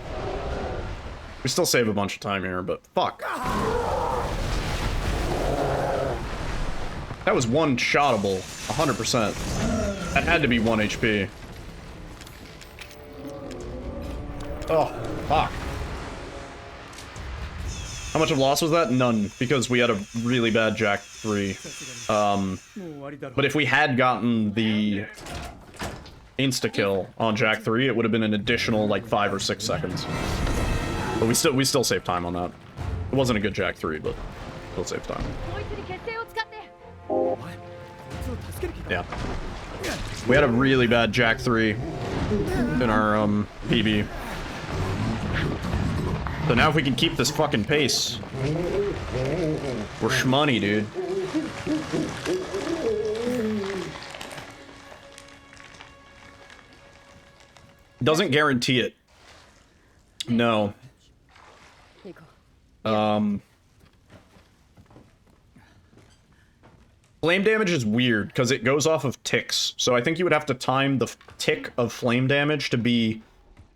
We still save a bunch of time here, but fuck. That was one-shotable, 100%. That had to be 1 HP. Oh, fuck. How much of loss was that? None, because we had a really bad Jack 3. But if we had gotten the insta-kill on Jack 3, it would have been an additional, like, 5 or 6 seconds. But we still saved time on that. It wasn't a good Jack 3, but still saved time. Yeah. We had a really bad Jack 3 in our, PB. So now if we can keep this fucking pace, we're shmoney, dude. Doesn't guarantee it. No. Flame damage is weird because it goes off of ticks. So I think you would have to time the tick of flame damage to be...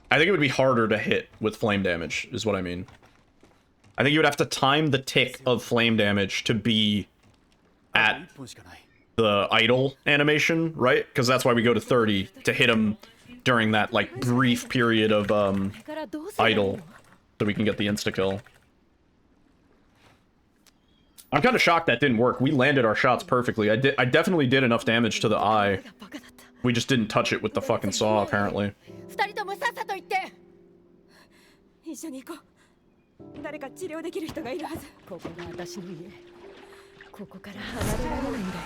I think it would be harder to hit with flame damage, is what I mean. I think you would have to time the tick of flame damage to be at the idle animation, right? Because that's why we go to 30 to hit him during that, like, brief period of, idle, so we can get the insta-kill. I'm kind of shocked that didn't work. We landed our shots perfectly. I definitely did enough damage to the eye. We just didn't touch it with the fucking saw, apparently.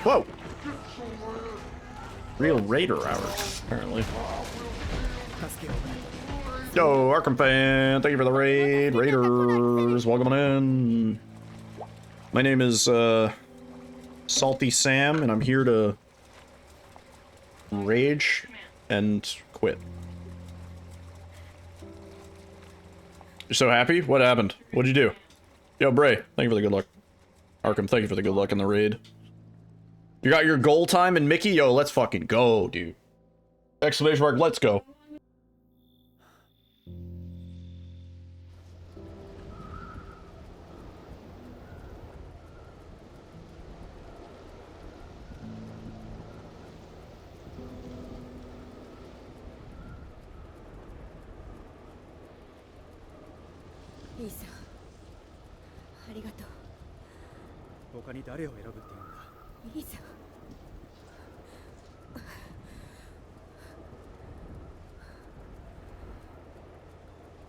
Whoa! Real raider hours, apparently. Yo, Arkham fan, thank you for the raid. Raiders, welcome on in. My name is, Salty Sam, and I'm here to rage and quit. You're so happy? What happened? What'd you do? Yo, Bray, thank you for the good luck. Arkham, thank you for the good luck in the raid. You got your goal time and Mickey? Yo, let's fucking go, dude. Exclamation mark, let's go.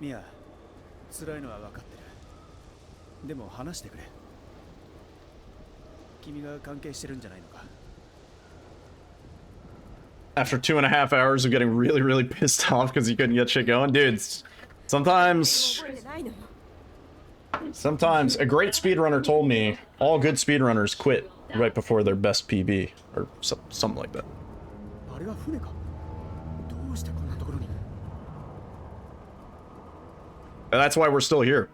Mia, 辛いのは分かってる。でも話してくれ。君が関係してるんじゃないのか。After 2.5 hours of getting really, really pissed off because you couldn't get shit going, dudes. Sometimes a great speedrunner told me all good speedrunners quit right before their best PB or something like that. And that's why we're still here.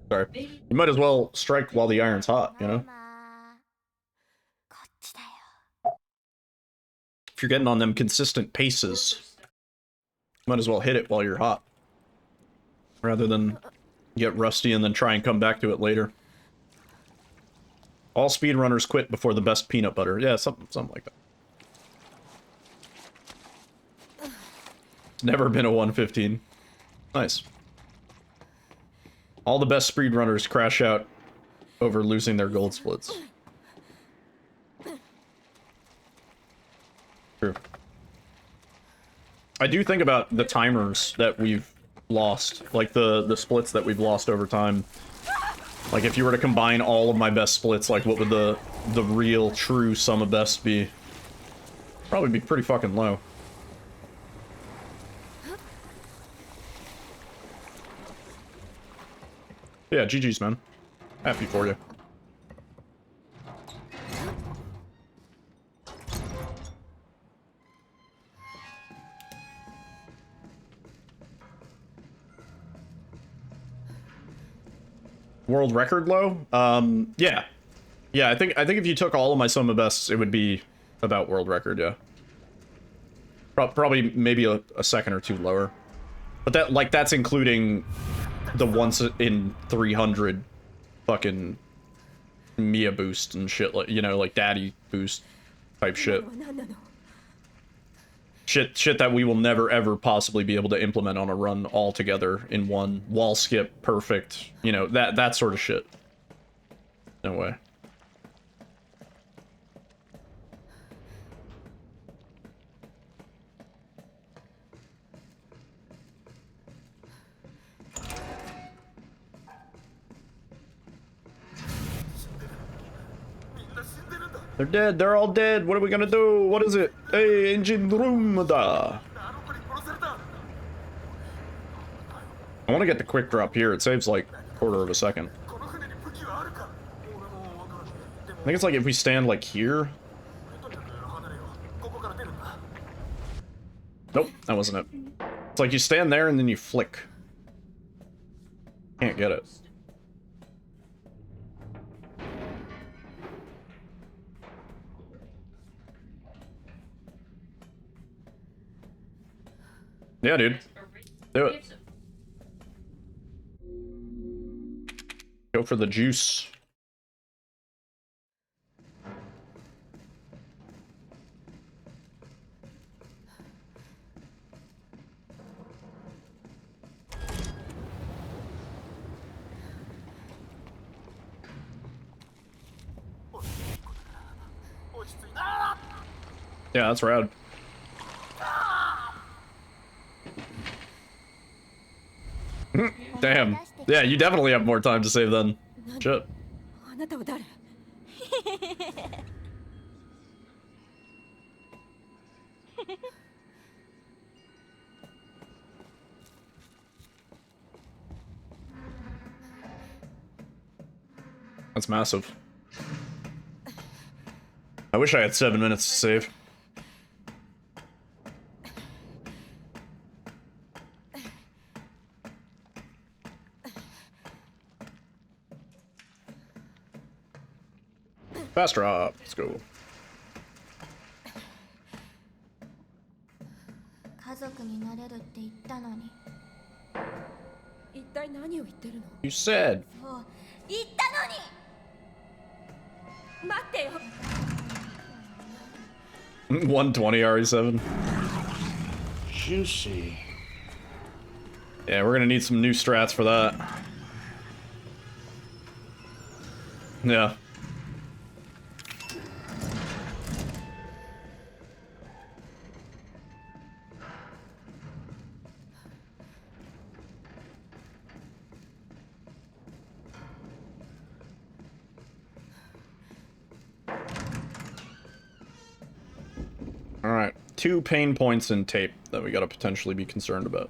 Sorry. You might as well strike while the iron's hot, you know? If you're getting on them consistent paces, you might as well hit it while you're hot. Rather than get rusty and then try and come back to it later. All speedrunners quit before the best peanut butter. Yeah, something like that. It's never been a 115. Nice. All the best speedrunners crash out over losing their gold splits. True. I do think about the timers that we've lost, like the splits that we've lost over time. Like if you were to combine all of my best splits, like what would the real true sum of best be? Probably be pretty fucking low. Yeah, GG's, man. Happy for you. World record low? Yeah. Yeah, I think if you took all of my sum of bests, it would be about world record, yeah. Probably maybe a second or two lower. But that, like, that's including the once in 300 fucking Mia boost and shit, like, you know, like daddy boost type shit. Shit that we will never ever possibly be able to implement on a run all together in one wall skip perfect, you know, that sort of shit. No way. They're dead. They're all dead. What are we gonna do? What is it? Hey, engine room da. I want to get the quick drop here. It saves like a quarter of a second. I think it's like if we stand like here. Nope, that wasn't it. It's like you stand there and then you flick. Can't get it. Yeah, dude. Do it. Go for the juice. Yeah, that's rad. Damn. Yeah, you definitely have more time to save then. Shit. あなたは誰 That's massive. I wish I had 7 minutes to save. Fast drop. Let's go. 家族になれるって言ったのに。一体何を言ってるの You said. そう言ったのに。待ってよ 120 RE7. Juicy. Yeah, we're gonna need some new strats for that. Yeah. Alright, 2 pain points in tape that we gotta potentially be concerned about.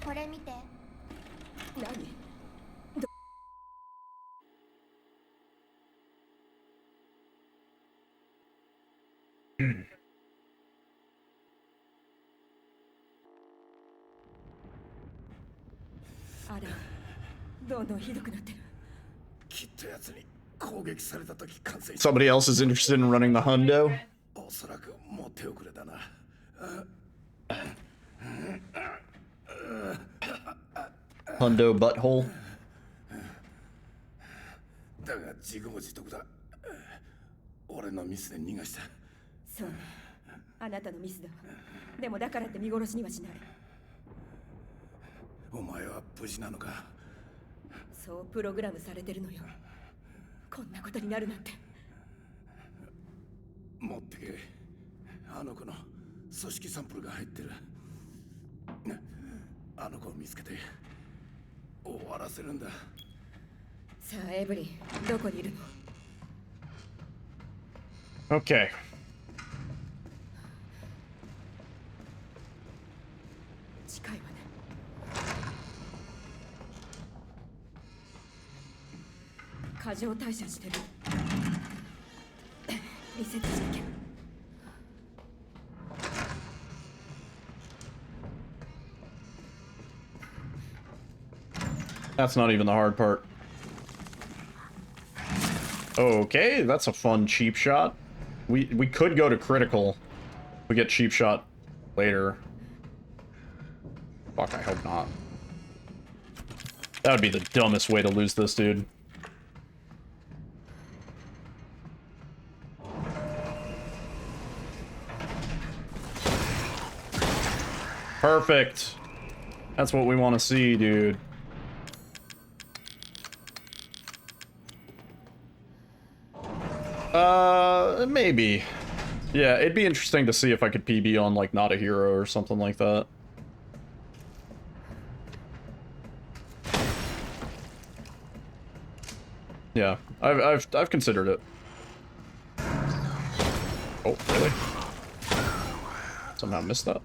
これ見て。何 あら、どんどんひどくなってる。きっとやつに攻撃された時感染 Somebody else is interested in running the hundo? おそらくもう手遅れだな。Hundo butthole? だが自業自得だ。俺のミスで逃がした。そうね。あなたのミスだわ。でもだからって見殺しにはしない。お前は無事なのか。そうプログラムされてるのよ。こんなことになるなんて。持ってけ。あの子の組織サンプルが入ってる。あの子を見つけて終わらせるんだ。さあエブリン、どこにいるの Okay. 近いわね。過剰代謝してる。リセットしなきゃ。That's not even the hard part. Okay, that's a fun cheap shot. We could go to critical. We get cheap shot later. Fuck, I hope not. That would be the dumbest way to lose this, dude. Perfect. That's what we want to see, dude. Maybe. Yeah, it'd be interesting to see if I could PB on, like, not a hero or something like that. Yeah, I've considered it. Oh, really? Somehow missed that.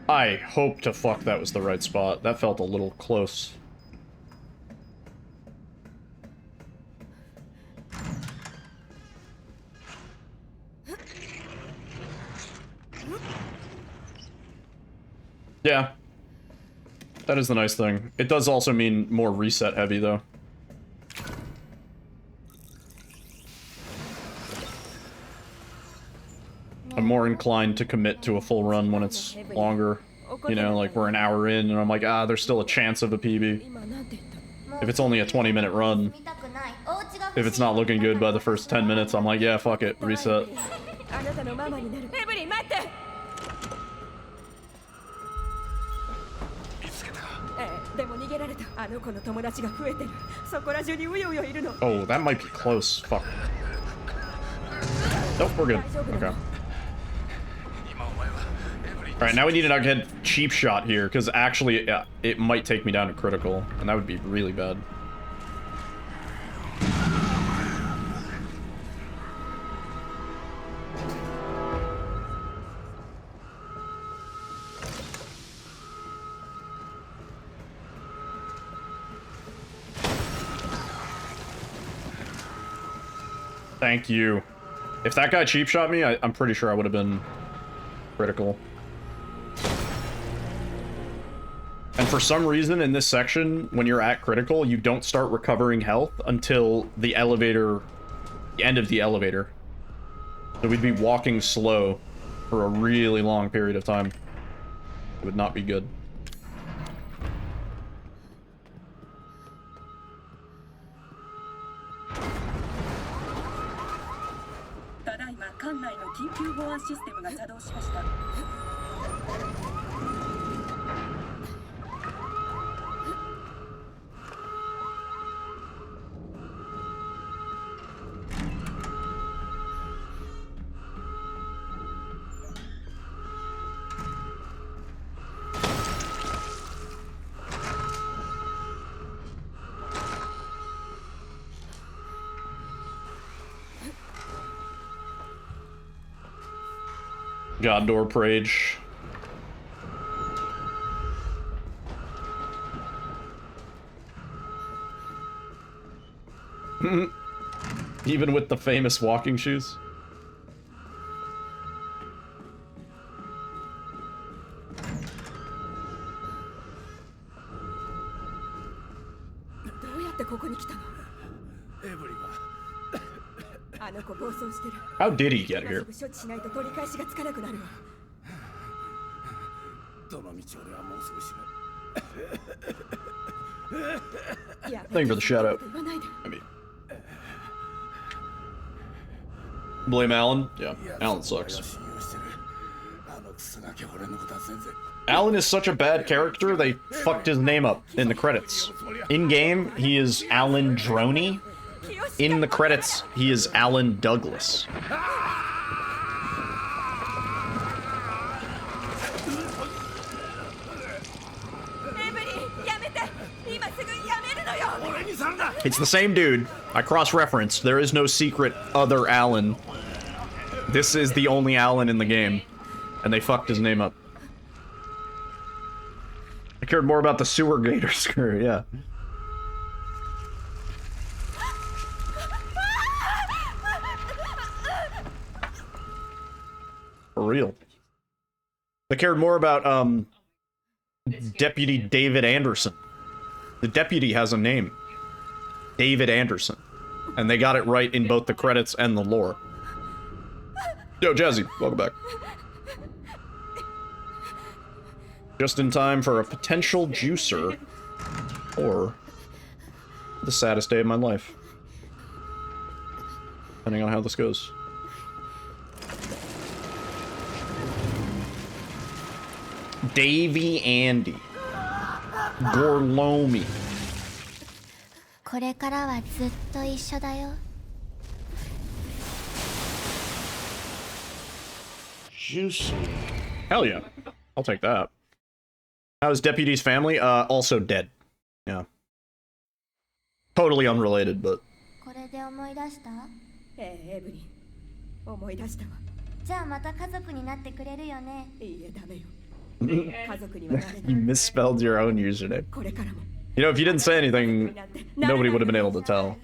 I hope to fuck that was the right spot. That felt a little close. Yeah. That is the nice thing. It does also mean more reset heavy, though. I'm more inclined to commit to a full run when it's longer. You know, like we're an hour in and I'm like, ah, there's still a chance of a PB. If it's only a 20-minute run, if it's not looking good by the first 10 minutes, I'm like, yeah, fuck it, reset. Oh, that might be close. Fuck. Nope, we're good. Okay. Alright, now we need to not get cheap shot here, because actually, yeah, it might take me down to critical, and that would be really bad. Thank you. If that guy cheap shot me, I'm pretty sure I would have been critical. And for some reason in this section, when you're at critical, you don't start recovering health until the elevator, the end of the elevator. So we'd be walking slow for a really long period of time. It would not be good. God door Prage. Even with the famous walking shoes. How did he get here? Thank you for the shout out. I mean, blame Alan? Yeah, Alan sucks. Alan is such a bad character, they fucked his name up in the credits. In-game, he is Alan Droney. In the credits, he is Alan Douglas. It's the same dude. I cross-referenced. There is no secret other Alan. This is the only Alan in the game. And they fucked his name up. I cared more about the sewer gator screw, yeah. For real. I cared more about, Deputy David Anderson. The deputy has a name. David Anderson. And they got it right in both the credits and the lore. Yo, Jazzy, welcome back. Just in time for a potential juicer. Or the saddest day of my life. Depending on how this goes. Davy Andy. Gorlomi. これからはずっと一緒だよ Juicin. Hell yeah. I'll take that. How's Deputy's family? Also dead. Yeah. Totally unrelated, but... これで思い出したエブリン思い出したわじゃあまた家族になってくれるよねいいえダメよ You misspelled your own username. You know, if you didn't say anything, nobody would have been able to tell.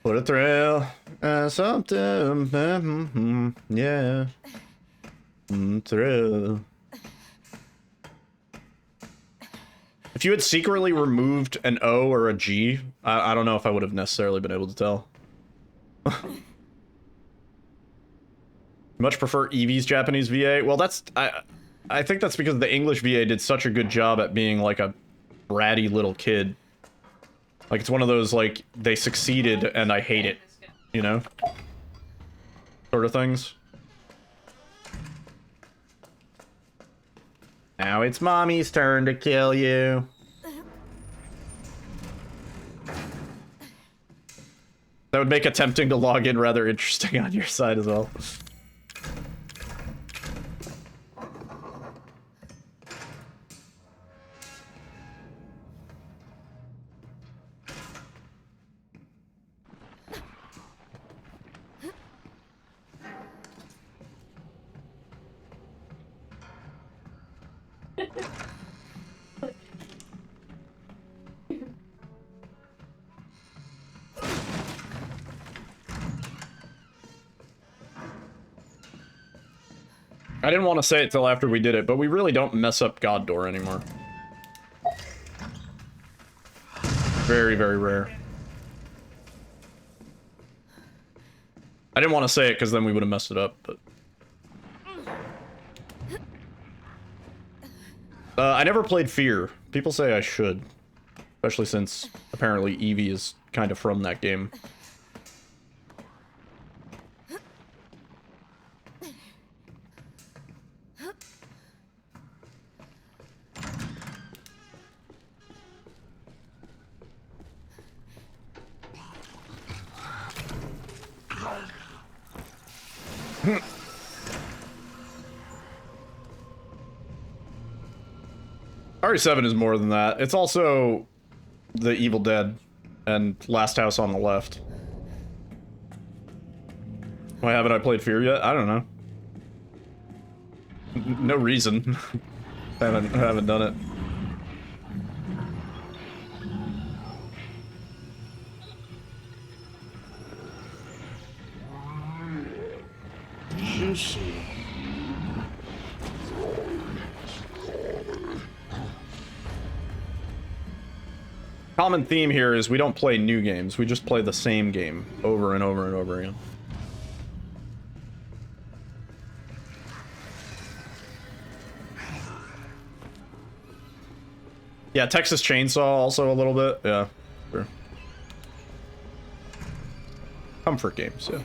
What a thrill. Something. Yeah. Thrill. If you had secretly removed an O or a G, I don't know if I would have necessarily been able to tell. Much prefer Eevee's Japanese VA. Well, that's... I think that's because the English VA did such a good job at being like a bratty little kid. Like, it's one of those, like, they succeeded and I hate it, you know? Sort of things. Now it's Mommy's turn to kill you. That would make attempting to log in rather interesting on your side as well. I didn't want to say it till after we did it, but we really don't mess up God Door anymore. Very, very rare. I didn't want to say it because then we would have messed it up, but... I never played Fear. People say I should. Especially since, apparently, Eevee is kind of from that game. RE7 is more than that. It's also the Evil Dead and Last House on the Left. Why haven't I played Fear yet? I don't know. No reason. I haven't done it. Juicin. Common theme here is we don't play new games, we just play the same game over and over and over again. Yeah, Texas Chainsaw also a little bit, yeah, sure. Comfort games, yeah.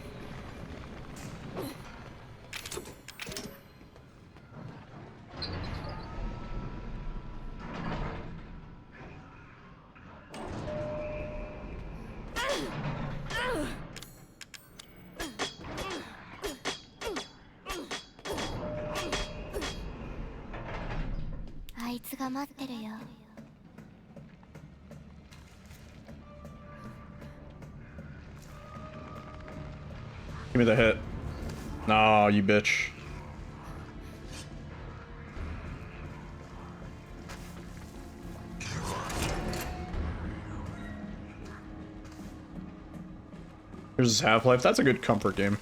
Give me the hit. No, you bitch. Here's his Half-Life. That's a good comfort game.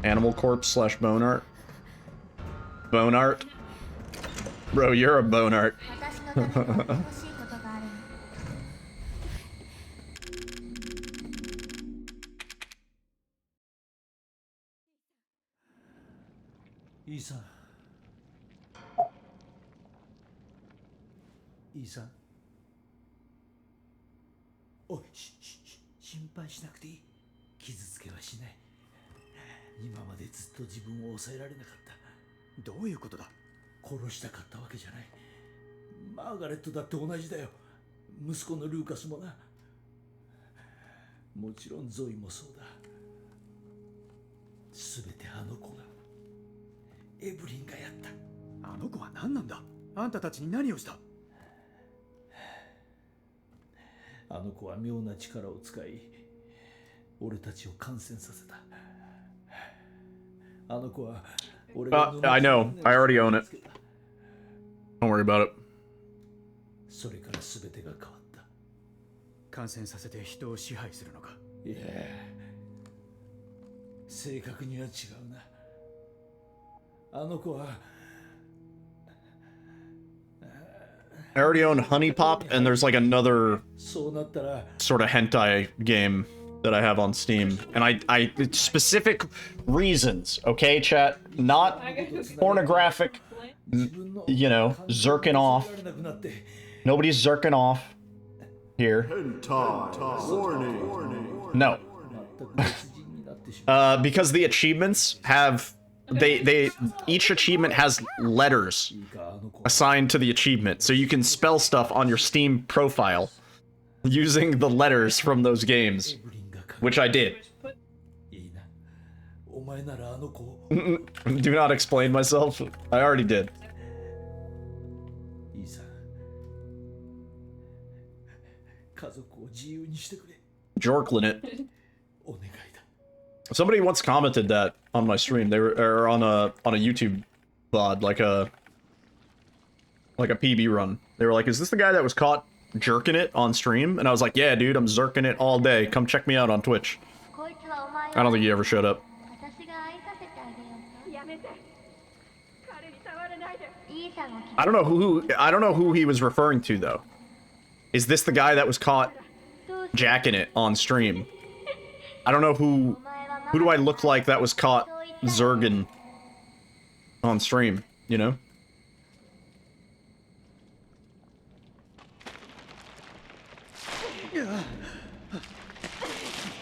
Animal Corpse / Bone Art. Bone Art? Bro, you're a Bone Art. Isa. Isa. おい、心配しなくていい。傷つけはしない。今までずっと自分を抑えられなかった。どういうことだ。殺したかったわけじゃない。マーガレットだって同じだよ。息子のルーカスもな。もちろんゾイもそうだ。すべてあの子が、エブリンがやった。あの子は何なんだ。あんたたちに何をした。あの子は妙な力を使い、俺たちを感染させた。あの子は俺が I know. I already own it. Don't worry about it. それから全てが変わった。感染させて人を支配するのか。いや、正確には違うな。あの子はI already own Honey Pop, and there's like another sort of hentai game that I have on Steam. And I specific reasons, okay, chat? Not pornographic, you know, zerking off. Nobody's zerking off here. No. Because the achievements have... each achievement has letters assigned to the achievement, so you can spell stuff on your Steam profile using the letters from those games, which I did. Do not explain myself. I already did. Jorklin it. Somebody once commented that on my stream. They were on a YouTube VOD, like a PB run. They were like, "Is this the guy that was caught jerking it on stream?" And I was like, "Yeah, dude, I'm zerking it all day. Come check me out on Twitch." I don't think he ever showed up. I don't know who he was referring to though. Is this the guy that was caught jacking it on stream? I don't know who do I look like that was caught zerging on stream, you know? Did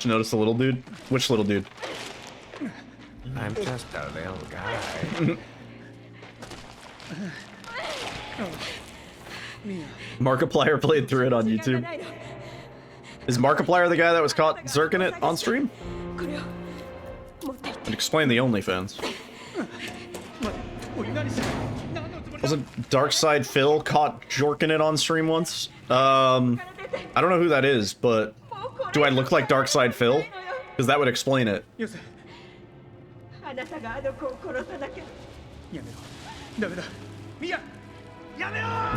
you notice the little dude? Which little dude? I'm just a little guy. Markiplier played through it on YouTube. Is Markiplier the guy that was caught zerking it on stream? And explain the OnlyFans. Wasn't Darkside Phil caught jorking it on stream once? I don't know who that is, but do I look like Darkside Phil? Because that would explain it. Do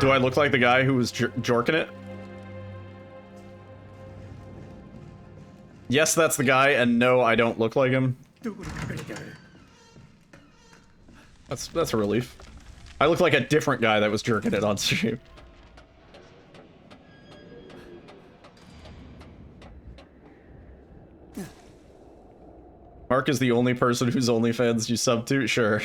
I look like the guy who was jorking it? Yes, that's the guy, and no, I don't look like him. That's a relief. I look like a different guy that was jerking it on stream. Mark is the only person whose OnlyFans you sub to? Sure.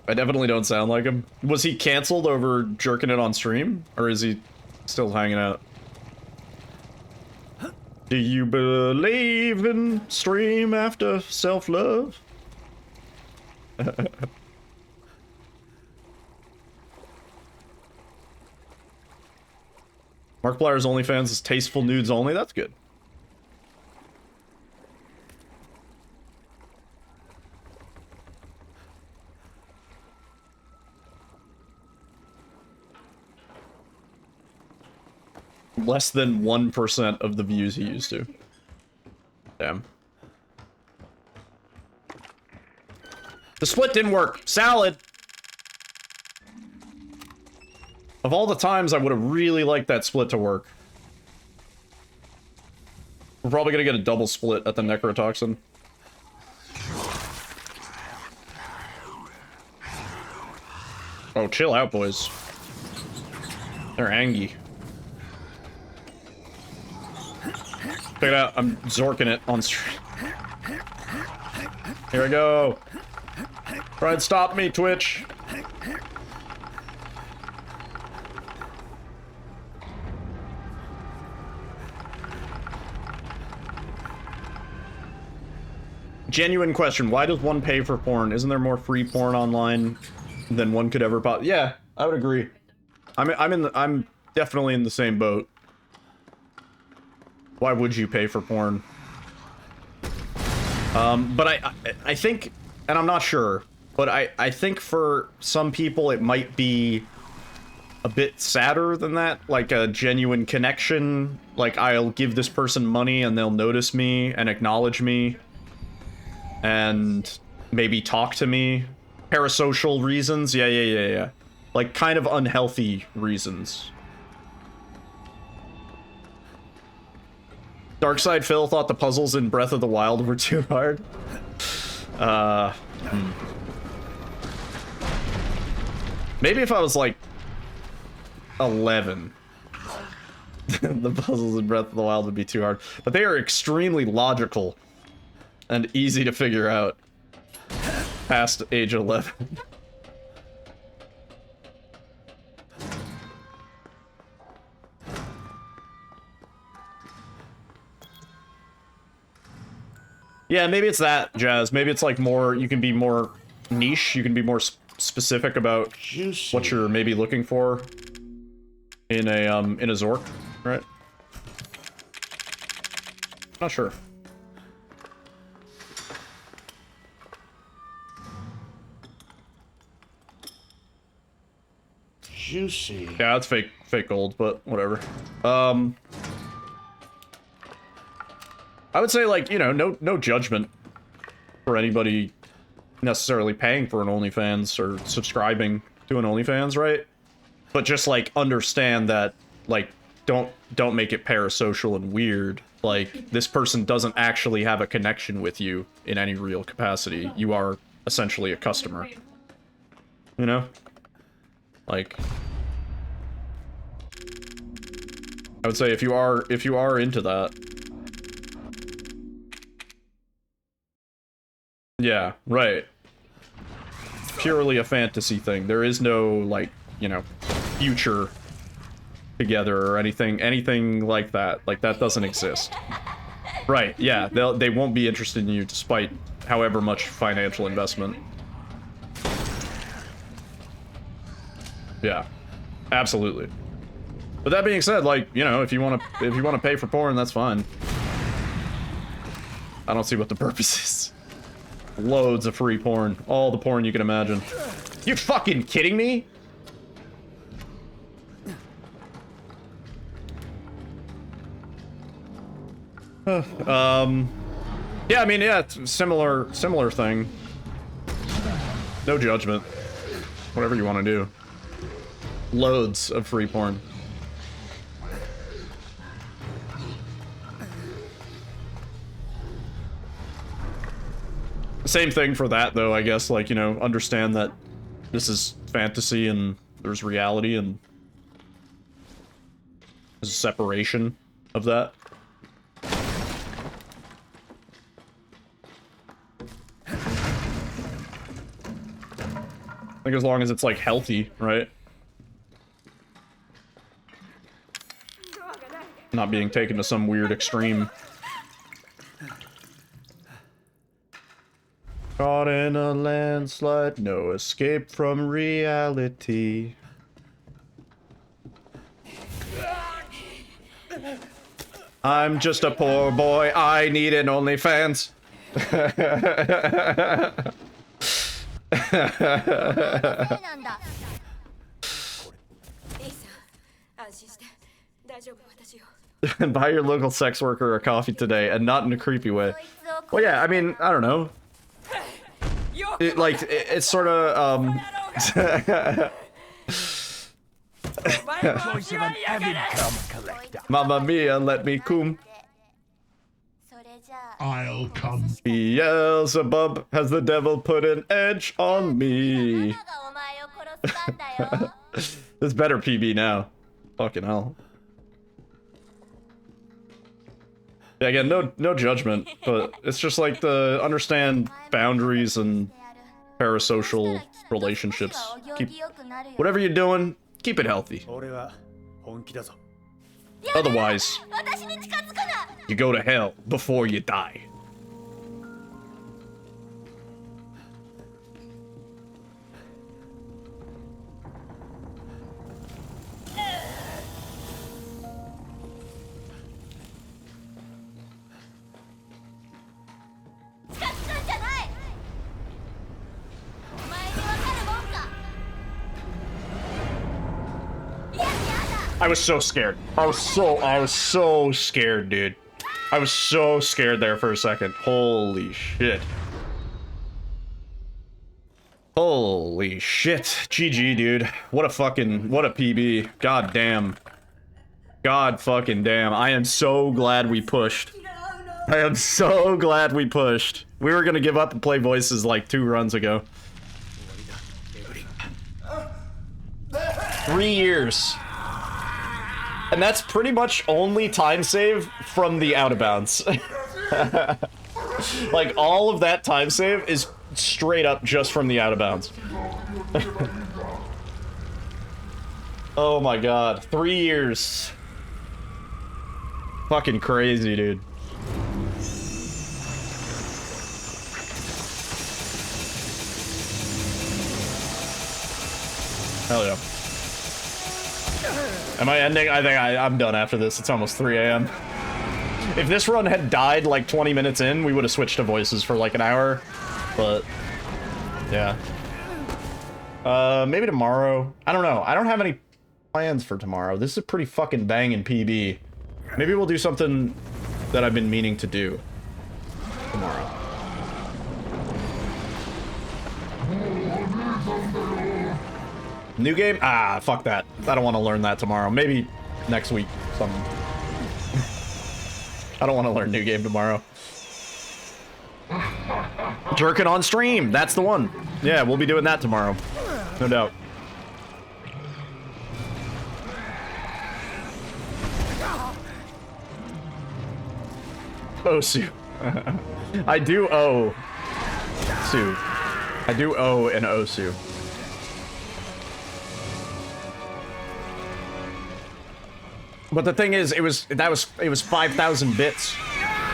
I definitely don't sound like him. Was he canceled over jerking it on stream? Or is he still hanging out? Do you believe in stream after self-love? Markiplier's OnlyFans is tasteful nudes only? That's good. Less than 1% of the views he used to. Damn. The split didn't work. Salad! Of all the times I would have really liked that split to work. We're probably gonna get a double split at the Necrotoxin. Oh, chill out, boys. They're angry. Check it out, I'm zorking it on stream. Here we go. Try and stop me, Twitch. Genuine question, why does one pay for porn? Isn't there more free porn online than one could ever Yeah, I would agree. I'm definitely in the same boat. Why would you pay for porn? But I think, and I'm not sure, but I think for some people it might be a bit sadder than that, like a genuine connection. Like, I'll give this person money and they'll notice me and acknowledge me and maybe talk to me. Parasocial reasons, yeah. Like, kind of unhealthy reasons. Darkside Phil thought the puzzles in Breath of the Wild were too hard. Maybe if I was like 11, the puzzles in Breath of the Wild would be too hard. But they are extremely logical and easy to figure out past age 11. Yeah, maybe it's that, Jazz. Maybe it's like more, you can be more niche, you can be more specific about what you're maybe looking for in a Zork, right? Not sure. Juicy. Yeah, that's fake gold, but whatever. I would say, like, you know, no judgment for anybody necessarily paying for an OnlyFans or subscribing to an OnlyFans, right? But just, like, understand that, like, don't make it parasocial and weird. Like, this person doesn't actually have a connection with you in any real capacity. You are essentially a customer. You know? Like, I would say if you are into that. Yeah, right. Purely a fantasy thing. There is no, like, you know, future together or anything like that. Like, that doesn't exist. Right, yeah, they won't be interested in you despite however much financial investment. Yeah, absolutely. But that being said, like, you know, if you want to pay for porn, that's fine. I don't see what the purpose is. Loads of free porn. All the porn you can imagine. You fucking kidding me? Yeah, I mean, yeah, it's similar thing. No judgment. Whatever you want to do. Loads of free porn. Same thing for that, though, I guess. Like, you know, understand that this is fantasy and there's reality and there's a separation of that. I think as long as it's, like, healthy, right? Not being taken to some weird extreme. Caught in a landslide, no escape from reality. I'm just a poor boy, I need an OnlyFans. Buy your local sex worker a coffee today, and not in a creepy way. Well, yeah, I mean, I don't know. It's sort of, Mamma mia, let me cum. I'll come. Beelzebub, has the devil put an edge on me? It's better PB now. Fucking hell. Yeah, again, no judgment, but it's just like to understand boundaries and parasocial relationships. Whatever you're doing, keep it healthy. Otherwise, you go to hell before you die. I was so scared. I was so scared, dude. I was so scared there for a second. Holy shit. Holy shit. GG, dude. What a PB. God damn. God fucking damn. I am so glad we pushed. I am so glad we pushed. We were gonna give up and play voices like 2 runs ago. 3 years. And that's pretty much only time save from the out of bounds. Like, all of that time save is straight up just from the out of bounds. Oh my god. 3 years. Fucking crazy, dude. Hell yeah. Am I ending? I think I'm done after this. It's almost 3 a.m. If this run had died like 20 minutes in, we would have switched to voices for like an hour. But, yeah. Maybe tomorrow. I don't know. I don't have any plans for tomorrow. This is a pretty fucking banging PB. Maybe we'll do something that I've been meaning to do tomorrow. New game? Ah, fuck that. I don't want to learn that tomorrow. Maybe next week. Something. I don't want to learn new game tomorrow. Jerkin on stream. That's the one. Yeah, we'll be doing that tomorrow. No doubt. Oh, Sue. I do owe Sue. I do owe an Osu. But the thing is, it was 5,000 bits.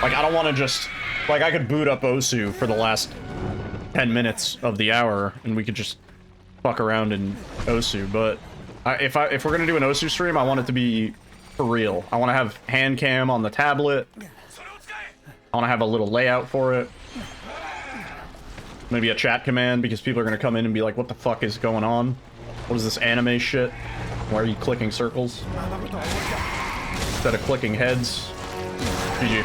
Like, I don't want to just, like, I could boot up Osu for the last 10 minutes of the hour, and we could just fuck around in Osu. But if we're gonna do an Osu stream, I want it to be for real. I want to have hand cam on the tablet. I want to have a little layout for it. Maybe a chat command, because people are gonna come in and be like, "What the fuck is going on? What is this anime shit? Why are you clicking circles instead of clicking heads?" GG.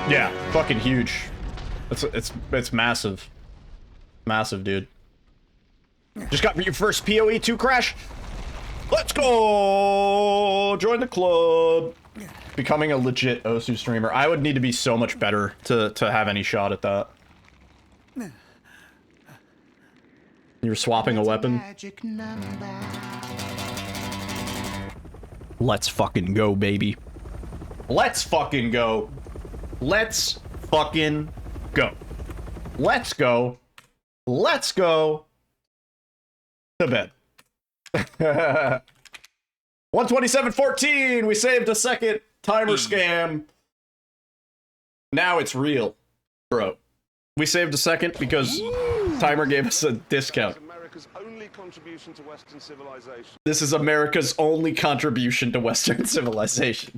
Yeah, fucking huge. It's massive. Massive, dude. Just got your first PoE 2 crash. Let's go! Join the club. Becoming a legit Osu streamer. I would need to be so much better to have any shot at that. You're swapping a weapon. Let's fucking go, baby. Let's fucking go. Let's fucking go. Let's go. Let's go to bed. 127.14. We saved a second timer scam. Now it's real, bro. We saved a second because timer gave us a discount. America's only contribution to Western civilization. This is America's only contribution to Western civilization.